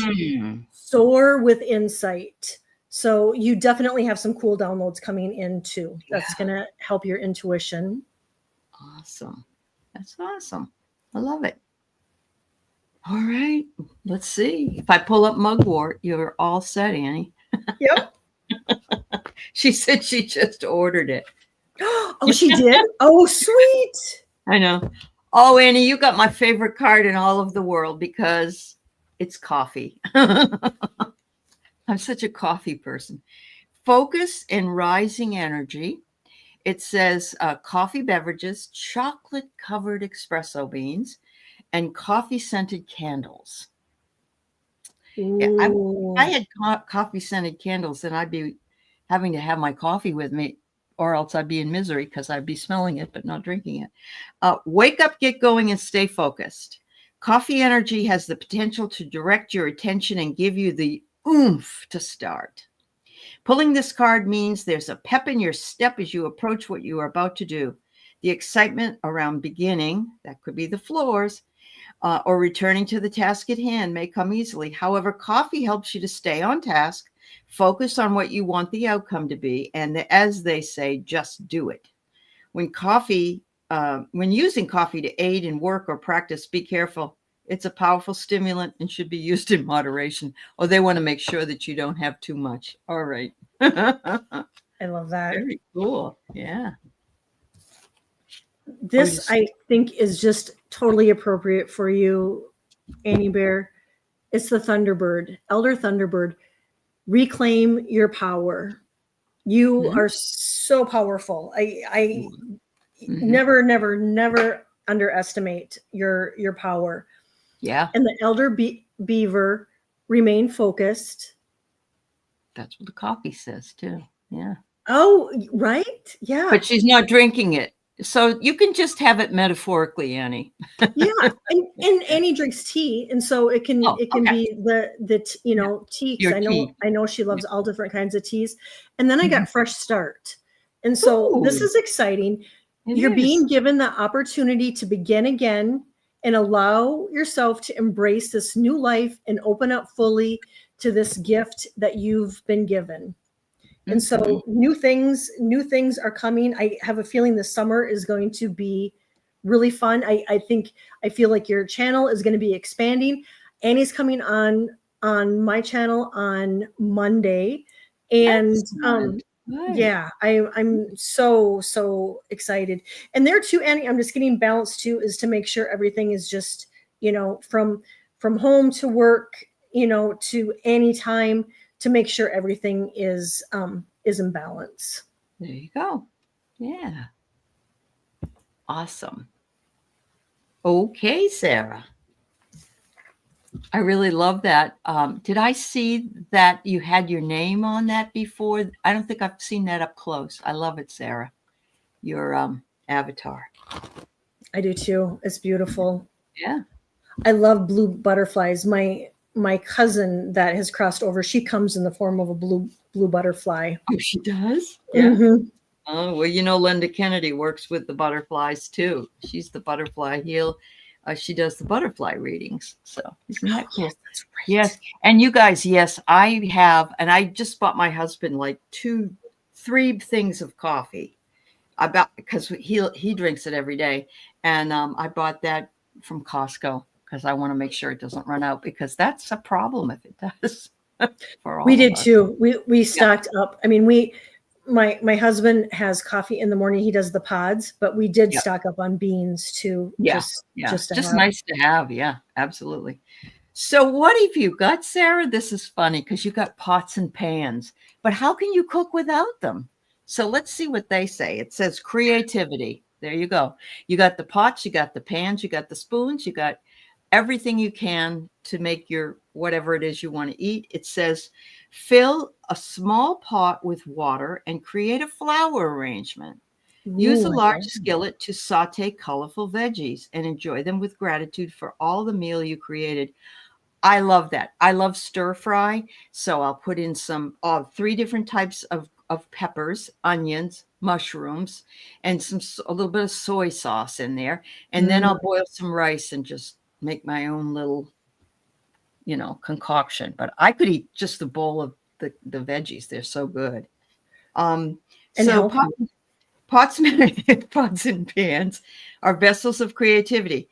soar with insight. So you definitely have some cool downloads coming in too. That's going to help your intuition. Awesome. That's awesome. I love it. All right. Let's see. If I pull up Mugwort, you're all set, Annie. Yep. She said she just ordered it. Oh, she did? Oh, sweet. I know. Oh, Annie, you got my favorite card in all of the world because it's coffee. I'm such a coffee person. Focus and rising energy. It says coffee beverages, chocolate-covered espresso beans, and coffee-scented candles. Yeah, I had coffee-scented candles, then I'd be having to have my coffee with me, or else I'd be in misery because I'd be smelling it but not drinking it. Wake up, get going, and stay focused. Coffee energy has the potential to direct your attention and give you the oomph to start. Pulling this card means there's a pep in your step as you approach what you are about to do. The excitement around beginning, that could be the floors, or returning to the task at hand may come easily. However, coffee helps you to stay on task, focus on what you want the outcome to be, and as they say, just do it. When using coffee to aid in work or practice, be careful. It's a powerful stimulant and should be used in moderation, or they want to make sure that you don't have too much. All right. I love that. Very cool. Yeah. This, I think, is just totally appropriate for you, Annie Bear. It's the Thunderbird, Elder Thunderbird. Reclaim your power. You are so powerful. I never underestimate your power. Yeah. And the Elder Beaver, remain focused. That's what the coffee says too. Yeah. Oh, right. Yeah. But she's not drinking it. So you can just have it metaphorically, Annie. Yeah. And Annie drinks tea. And so it can be the tea. I know she loves all different kinds of teas. And then I got Fresh Start. And so this is exciting. You're being given the opportunity to begin again and allow yourself to embrace this new life and open up fully to this gift that you've been given. And so new things are coming. I have a feeling the summer is going to be really fun. I feel like your channel is going to be expanding. Annie's coming on my channel on Monday. And yeah, I'm so excited. And there too, Annie, I'm just getting balanced too, is to make sure everything is just, from home to work, to any time, to make sure everything is in balance. There you go. Yeah. Awesome. Okay, Sarah. I really love that. Did I see that you had your name on that before? I don't think I've seen that up close. I love it, Sarah. Your avatar. I do too. It's beautiful. Yeah. I love blue butterflies. My cousin that has crossed over, she comes in the form of a blue butterfly. Oh, she does? Yeah. Oh, well, Linda Kennedy works with the butterflies too. She's the butterfly heal. She does the butterfly readings. So isn't that cool? Yes, that's right. Yes. And you guys, yes, I have, and I just bought my husband like 3 things of coffee. Because he drinks it every day. And I bought that from Costco, because I want to make sure it doesn't run out, because that's a problem if it does. We did too. We stocked up. I mean, my husband has coffee in the morning. He does the pods, but we did stock up on beans too. Yeah. Just nice to have. Yeah, absolutely. So what have you got, Sarah? This is funny because you got pots and pans, but how can you cook without them? So let's see what they say. It says creativity. There you go. You got the pots, you got the pans, you got the spoons, you got everything you can to make your whatever it is you want to eat. It says fill a small pot with water and create a flower arrangement. Use a Ooh, I large love skillet to saute colorful veggies and enjoy them with gratitude for all the meal you created. I love that. I love stir fry. So I'll put in some 3 different types of peppers, onions, mushrooms, and a little bit of soy sauce in there. And then I'll boil some rice and just make my own little, concoction. But I could eat just a bowl of the veggies. They're so good. and So healthy. pots and pans are vessels of creativity.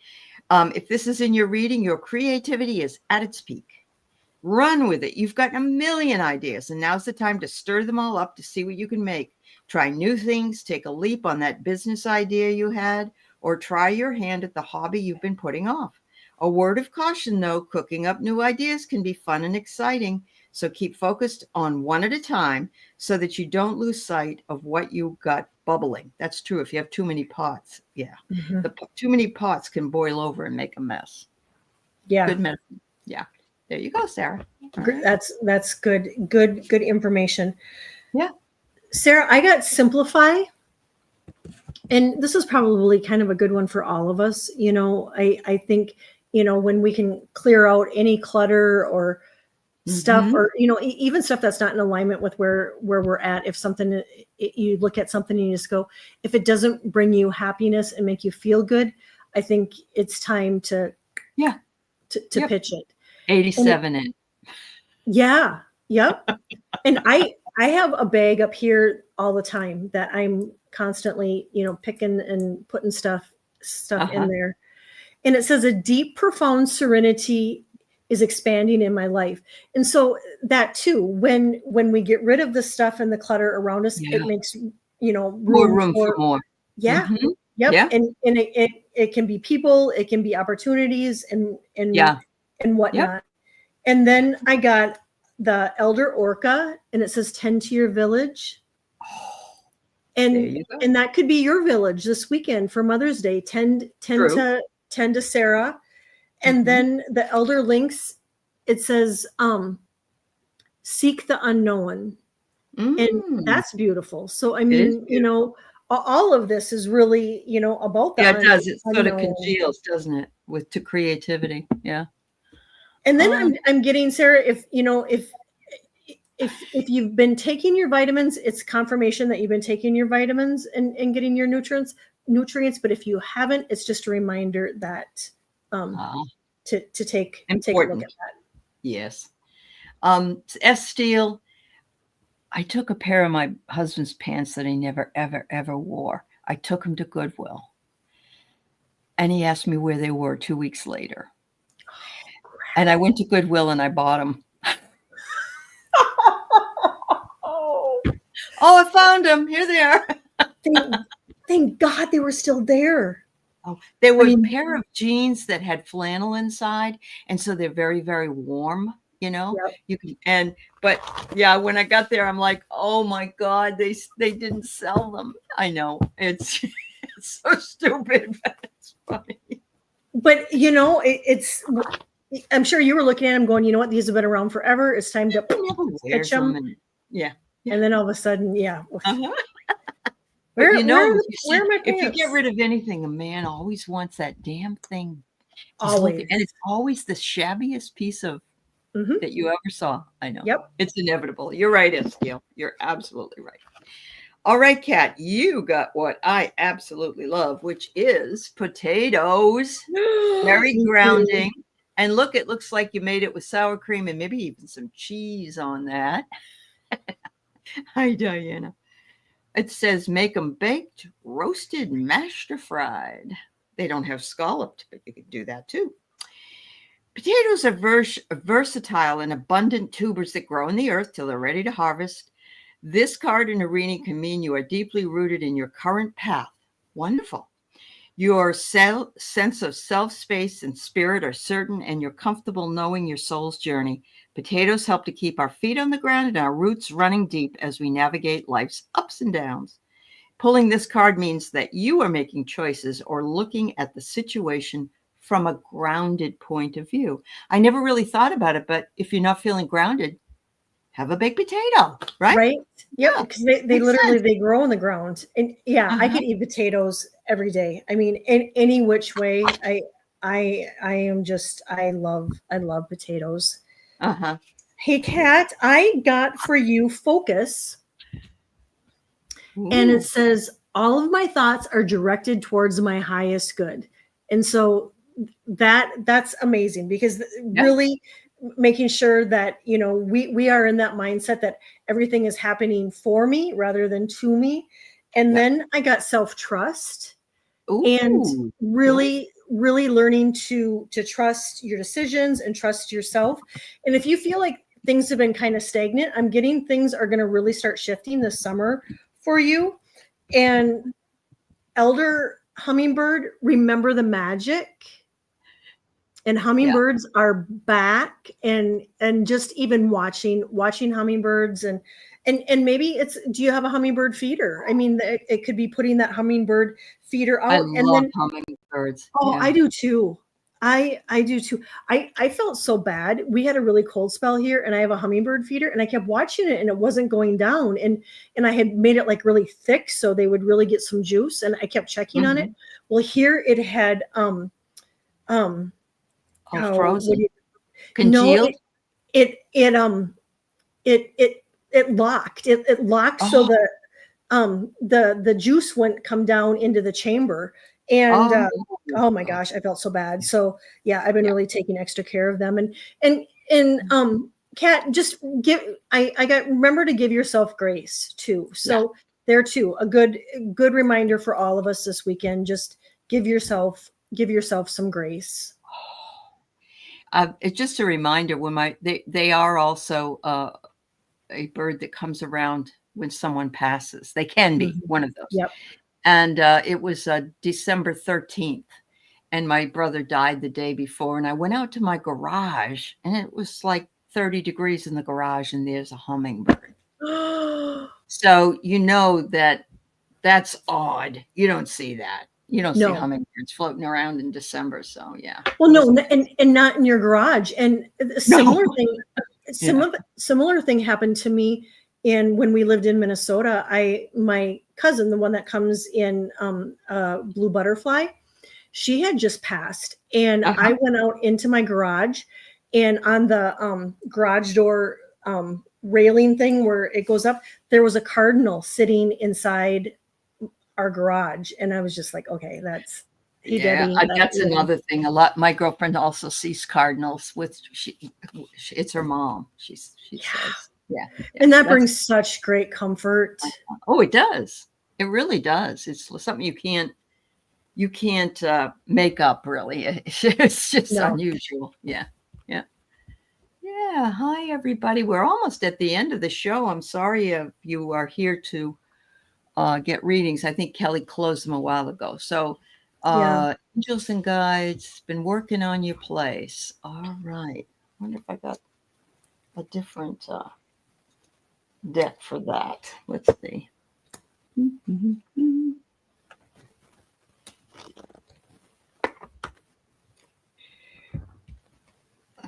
If this is in your reading, your creativity is at its peak. Run with it. You've got a million ideas, and now's the time to stir them all up to see what you can make. Try new things, take a leap on that business idea you had, or try your hand at the hobby you've been putting off. A word of caution, though, cooking up new ideas can be fun and exciting, so keep focused on one at a time so that you don't lose sight of what you got bubbling. That's true if you have too many pots. Yeah. Too many pots can boil over and make a mess. Yeah. Good medicine. Yeah. There you go, Sarah. Right. That's good information. Yeah. Sarah, I got simplify. And this is probably kind of a good one for all of us. I think, when we can clear out any clutter or stuff, or, even stuff that's not in alignment with where we're at. If something, you look at something and you just go, if it doesn't bring you happiness and make you feel good, I think it's time to pitch it. 87 in. Yeah. Yep. And I have a bag up here all the time that I'm constantly, picking and putting stuff in there. And it says a deep, profound serenity is expanding in my life. And so that too, when we get rid of the stuff and the clutter around us, it makes, room for more. Yeah. Yep. Yeah. And it can be people, it can be opportunities and whatnot. Yep. And then I got the Elder Orca, and it says tend to your village. And that could be your village this weekend for Mother's Day. Tend to Sarah. And then the Elder Lynx, it says seek the unknown. And that's beautiful. So I mean, all of this is really, about that. Yeah, it does. It sort of congeals, doesn't it, to creativity. Yeah. And then I'm getting, Sarah, if you've been taking your vitamins, it's confirmation that you've been taking your vitamins and getting your nutrients. But if you haven't, it's just a reminder that to take a look at that. Yes. S. Steele, I took a pair of my husband's pants that he never, ever, ever wore. I took them to Goodwill. And he asked me where they were 2 weeks later. And I went to Goodwill and I bought them. I found them. Here they are. Thank God they were still there. Oh, they were a pair of jeans that had flannel inside. And so they're very, very warm, Yep. When I got there, I'm like, oh my God, they didn't sell them. I know. It's so stupid, but it's funny. But, it's... I'm sure you were looking at them going, you know what? These have been around forever. It's time to pitch them. And then all of a sudden, Where are my pants? If you get rid of anything, a man always wants that damn thing. Always. And it's always the shabbiest piece of that you ever saw. I know. Yep. It's inevitable. You're right, Esteele. You're absolutely right. All right, Kat, you got what I absolutely love, which is potatoes. Very grounding. And look, it looks like you made it with sour cream and maybe even some cheese on that. Hi, Diana. It says make them baked, roasted, mashed, or fried. They don't have scalloped, but you can do that too. Potatoes are versatile and abundant tubers that grow in the earth till they're ready to harvest. This card in a reading can mean you are deeply rooted in your current path. Wonderful. Your sense of self, space, and spirit are certain, and you're comfortable knowing your soul's journey. Potatoes help to keep our feet on the ground and our roots running deep as we navigate life's ups and downs. Pulling this card means that you are making choices or looking at the situation from a grounded point of view. I never really thought about it, but if you're not feeling grounded, have a baked potato, right? Right. Yep. Yeah, Because they makes literally, sense. they grow in the ground. And yeah, I could eat potatoes every day. I mean, in any which way. I am just, I love potatoes. Uh-huh. Hey, Kat, I got for you focus. And it Ooh. says, all of my thoughts are directed towards my highest good. And so that's amazing, because Yeah. really making sure that, you know, we are in that mindset that everything is happening for me rather than to me. And Yeah. then I got self-trust, and Ooh. really learning to trust your decisions and trust yourself. And if you feel like things have been kind of stagnant, I'm getting things are going to really start shifting this summer for you. And elder hummingbird, remember the magic. And hummingbirds are back, and just even watching hummingbirds, and maybe it's, do you have a hummingbird feeder? I mean, it could be putting that hummingbird feeder I out. And love then, hummingbirds. oh, Yeah. I do too. I do too. I felt so bad. We had a really cold spell here, and I have a hummingbird feeder, and I kept watching it, and it wasn't going down. And I had made it like really thick so they would really get some juice. And I kept checking on it. Well, here it had Oh, how would frozen. you, no, Congealed. it locked. It locked, so Oh, the juice wouldn't come down into the chamber. And oh, oh my gosh, I felt so bad. So yeah, I've been yeah. really taking extra care of them. And Kat, just I got, remember to give yourself grace too. So there too, a good reminder for all of us this weekend. Just give yourself some grace. It's just a reminder when they are also a bird that comes around when someone passes. They can be one of those. Yep. And it was December 13th, and my brother died the day before. And I went out to my garage, and it was like 30 degrees in the garage, and there's a hummingbird. So you know that's odd. You don't see that. You don't see hummingbirds floating around in December. So yeah. Well, no, and not in your garage. And a similar No. thing, similar thing happened to me when we lived in Minnesota. My cousin, the one that comes in blue butterfly, she had just passed, and I went out into my garage, and on the garage door railing thing where it goes up, there was a cardinal sitting inside our garage, and I was just like, okay, that's that's another thing. A lot. My girlfriend also sees cardinals with it's her mom. She says, yeah, and that brings such great comfort. Oh, it does. It really does. It's something you can't make up. Really, it's just unusual. Yeah. Hi, everybody. We're almost at the end of the show. I'm sorry if you are here to get readings. I think Kelly closed them a while ago. So. Angels and guides, been working on your place. All right. I wonder if I got a different deck for that. Let's see.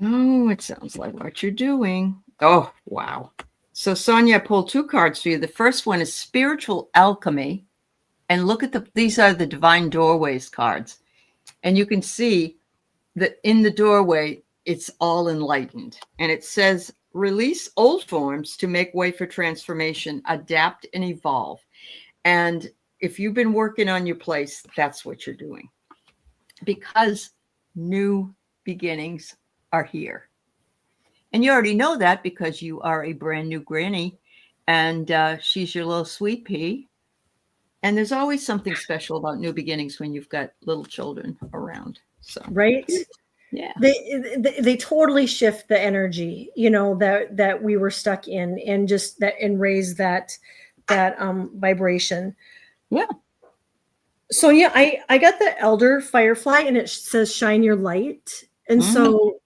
Oh, it sounds like what you're doing. Oh, wow. So, Sonia, I pulled two cards for you. The first one is Spiritual Alchemy. And look at these are the Divine Doorways cards. And you can see that in the doorway, it's all enlightened. And it says, release old forms to make way for transformation, adapt and evolve. And if you've been working on your place, that's what you're doing. Because new beginnings are here. And you already know that because you are a brand new granny, and she's your little sweet pea. And there's always something special about new beginnings when you've got little children around. So right. Yeah. They totally shift the energy, you know, that we were stuck in, and just that, and raise that vibration. Yeah. So yeah, I got the Elder Firefly, and it says shine your light. And so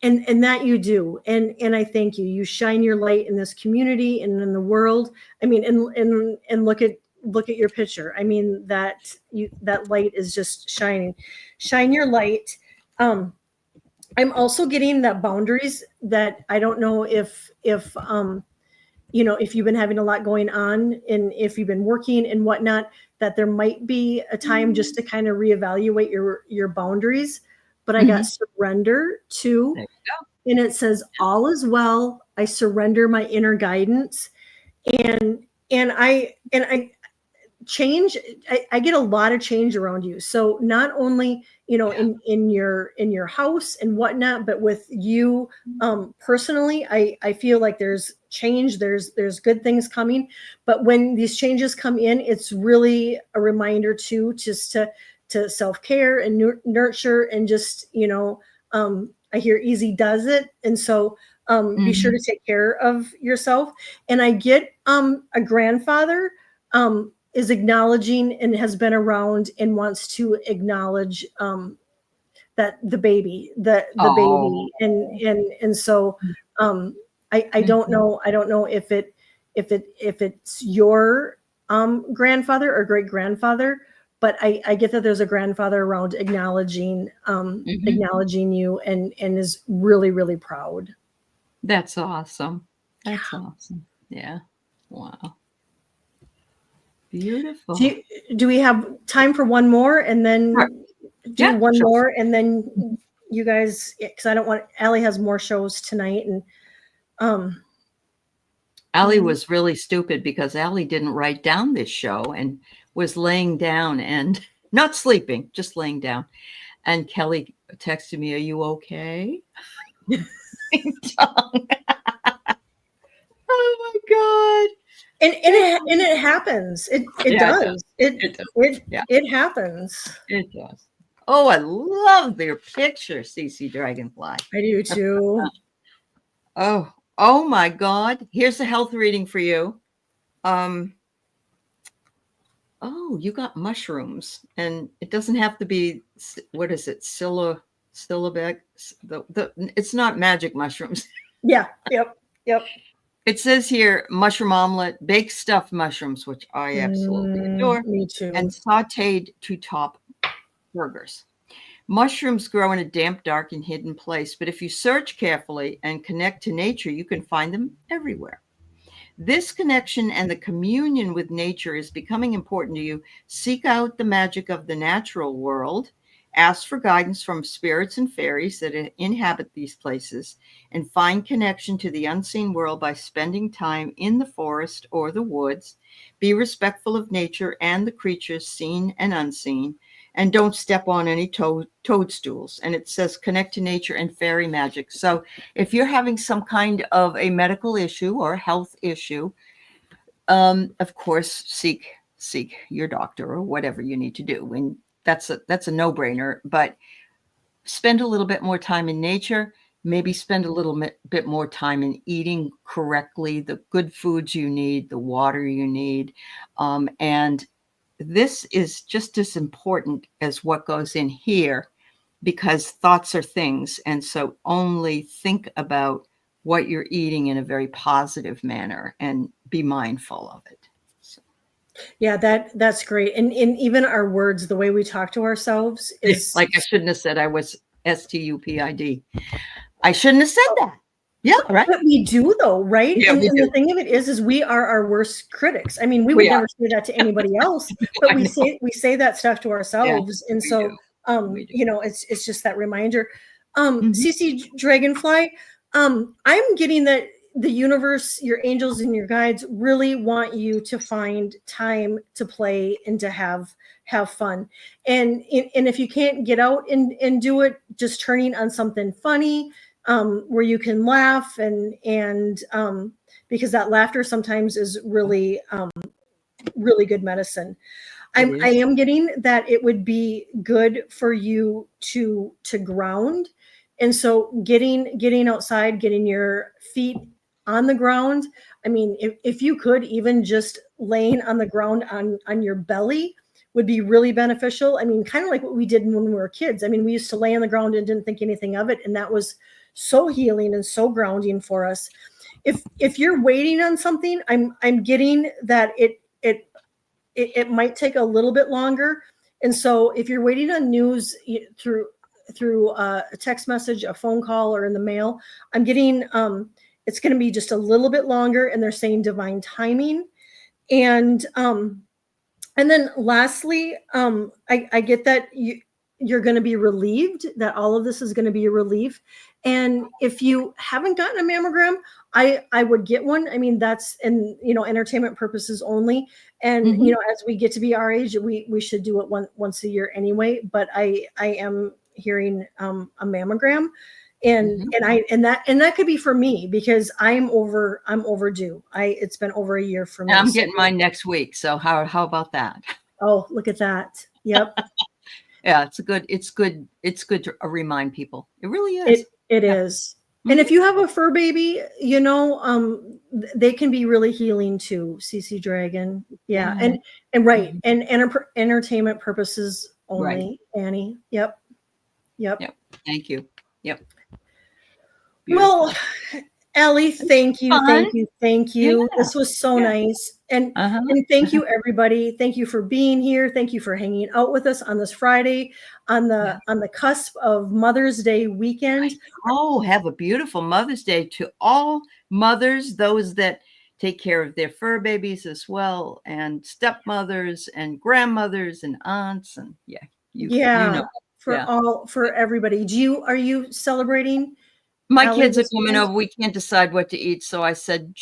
and that you do, and I thank you. You shine your light in this community and in the world. I mean, and look at your picture. I mean, that light is just shining. Shine your light. I'm also getting that boundaries, that I don't know if if you've been having a lot going on and if you've been working and whatnot, that there might be a time just to kind of reevaluate your boundaries. But I got surrender too. There you go. And it says, all is well. I surrender my inner guidance. And I change. I get a lot of change around you. So not only, in your house and whatnot, but with you personally, I feel like there's change, there's good things coming. But when these changes come in, it's really a reminder too, just to self-care and nurture, and just, I hear easy does it. And so be sure to take care of yourself. And I get a grandfather is acknowledging and has been around and wants to acknowledge that the baby, baby. And so I don't know if it's your grandfather or great grandfather, but I get that there's a grandfather around acknowledging you, and is really, really proud. That's awesome. That's awesome. Yeah. Wow. Beautiful. Do we have time for one more, and then do one more, and then you guys, because I don't want, Aley has more shows tonight, and Aley was really stupid because Aley didn't write down this show and was laying down and not sleeping, just laying down. And Kelly texted me, "Are you okay?" Oh my God. And it happens. It does. It happens. It does. Oh, I love their picture, CC Dragonfly. I do too. Oh my God. Here's a health reading for you. Oh, you got mushrooms, and it doesn't have to be, what is it? Syllabeg. It's not magic mushrooms. Yeah. Yep. It says here, mushroom omelet, baked stuffed mushrooms, which I absolutely adore. Me too. And sauteed to top burgers. Mushrooms grow in a damp, dark, and hidden place, but if you search carefully and connect to nature, you can find them everywhere. This connection and the communion with nature is becoming important to you. Seek out the magic of the natural world. Ask for guidance from spirits and fairies that inhabit these places, and find connection to the unseen world by spending time in the forest or the woods. Be respectful of nature and the creatures seen and unseen, and don't step on any toadstools. And it says connect to nature and fairy magic. So if you're having some kind of a medical issue or a health issue, of course, seek your doctor or whatever you need to do. And that's a no-brainer, but spend a little bit more time in nature, maybe spend a little bit more time in eating correctly, the good foods you need, the water you need. And this is just as important as what goes in here, because thoughts are things. And so only think about what you're eating in a very positive manner and be mindful of it. Yeah, that's great. And even our words, the way we talk to ourselves is like, I shouldn't have said I was STUPID. I shouldn't have said that. Yeah, right. But we do, though, right? Yeah, and we do. The thing of it is we are our worst critics. I mean, we would never say that to anybody else, but we say that stuff to ourselves. Yeah, and so it's just that reminder. CC Dragonfly, I'm getting that the universe, your angels and your guides really want you to find time to play and to have fun. And if you can't get out and do it, just turning on something funny, where you can laugh and because that laughter sometimes is really, really good medicine. I am getting that it would be good for you to ground. And so getting outside, getting your feet on the ground. I mean, if you could, even just laying on the ground on your belly would be really beneficial. I mean, kind of like what we did when we were kids. I mean, we used to lay on the ground and didn't think anything of it. And that was so healing and so grounding for us. If you're waiting on something, I'm getting that it might take a little bit longer. And so if you're waiting on news through a text message, a phone call, or in the mail, I'm getting it's going to be just a little bit longer, and they're saying divine timing. And then lastly, I get that you're going to be relieved, that all of this is going to be a relief. And if you haven't gotten a mammogram, I would get one. I mean, that's entertainment purposes only. And as we get to be our age, we should do it once a year anyway. But I am hearing a mammogram, and that could be for me, because I'm overdue. It's been over a year for me. I'm getting mine next week. So how about that? Oh, look at that. Yep. Yeah, it's good to remind people. It really is. It is. And if you have a fur baby, they can be really healing too. CC Dragon. Yeah. And right. And entertainment purposes only, right. Annie. Yep. Thank you. Yep. Beautiful. Well, Aley, thank you. Yeah. This was so nice. And thank you, everybody. Thank you for being here. Thank you for hanging out with us on this Friday on the cusp of Mother's Day weekend. Oh, have a beautiful Mother's Day to all mothers, those that take care of their fur babies as well, and stepmothers and grandmothers and aunts, and for everybody. Are you celebrating? My kids are coming over. We can't decide what to eat. So I said,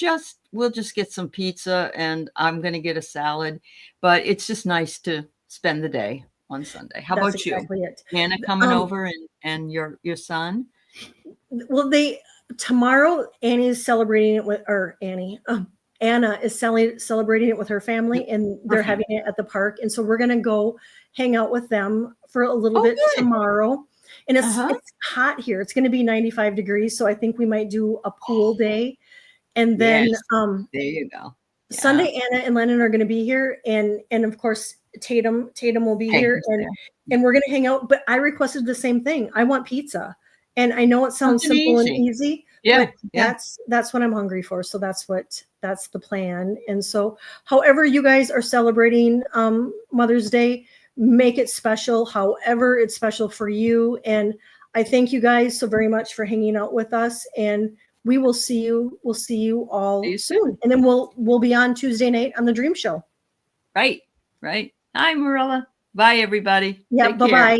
we'll just get some pizza, and I'm going to get a salad. But it's just nice to spend the day on Sunday. How about exactly you? Anna coming over and your son? Well, tomorrow Annie is celebrating it with, Anna is celebrating it with her family, and they're having it at the park. And so we're going to go hang out with them for a little bit tomorrow. And it's hot here. It's going to be 95 degrees. So I think we might do a pool day. And then there you go. Yeah. Sunday, Anna and Lennon are going to be here. And of course, Tatum will be here. And we're going to hang out. But I requested the same thing. I want pizza. And I know it sounds simple and easy. Yeah. But that's what I'm hungry for. So that's the plan. And so however you guys are celebrating Mother's Day, make it special, however it's special for you. And I thank you guys so very much for hanging out with us. And we will see you. We'll see you all soon. And then we'll be on Tuesday night on the Dream Show. Right. Hi, Marilla. Bye, everybody. Yeah. Bye-bye.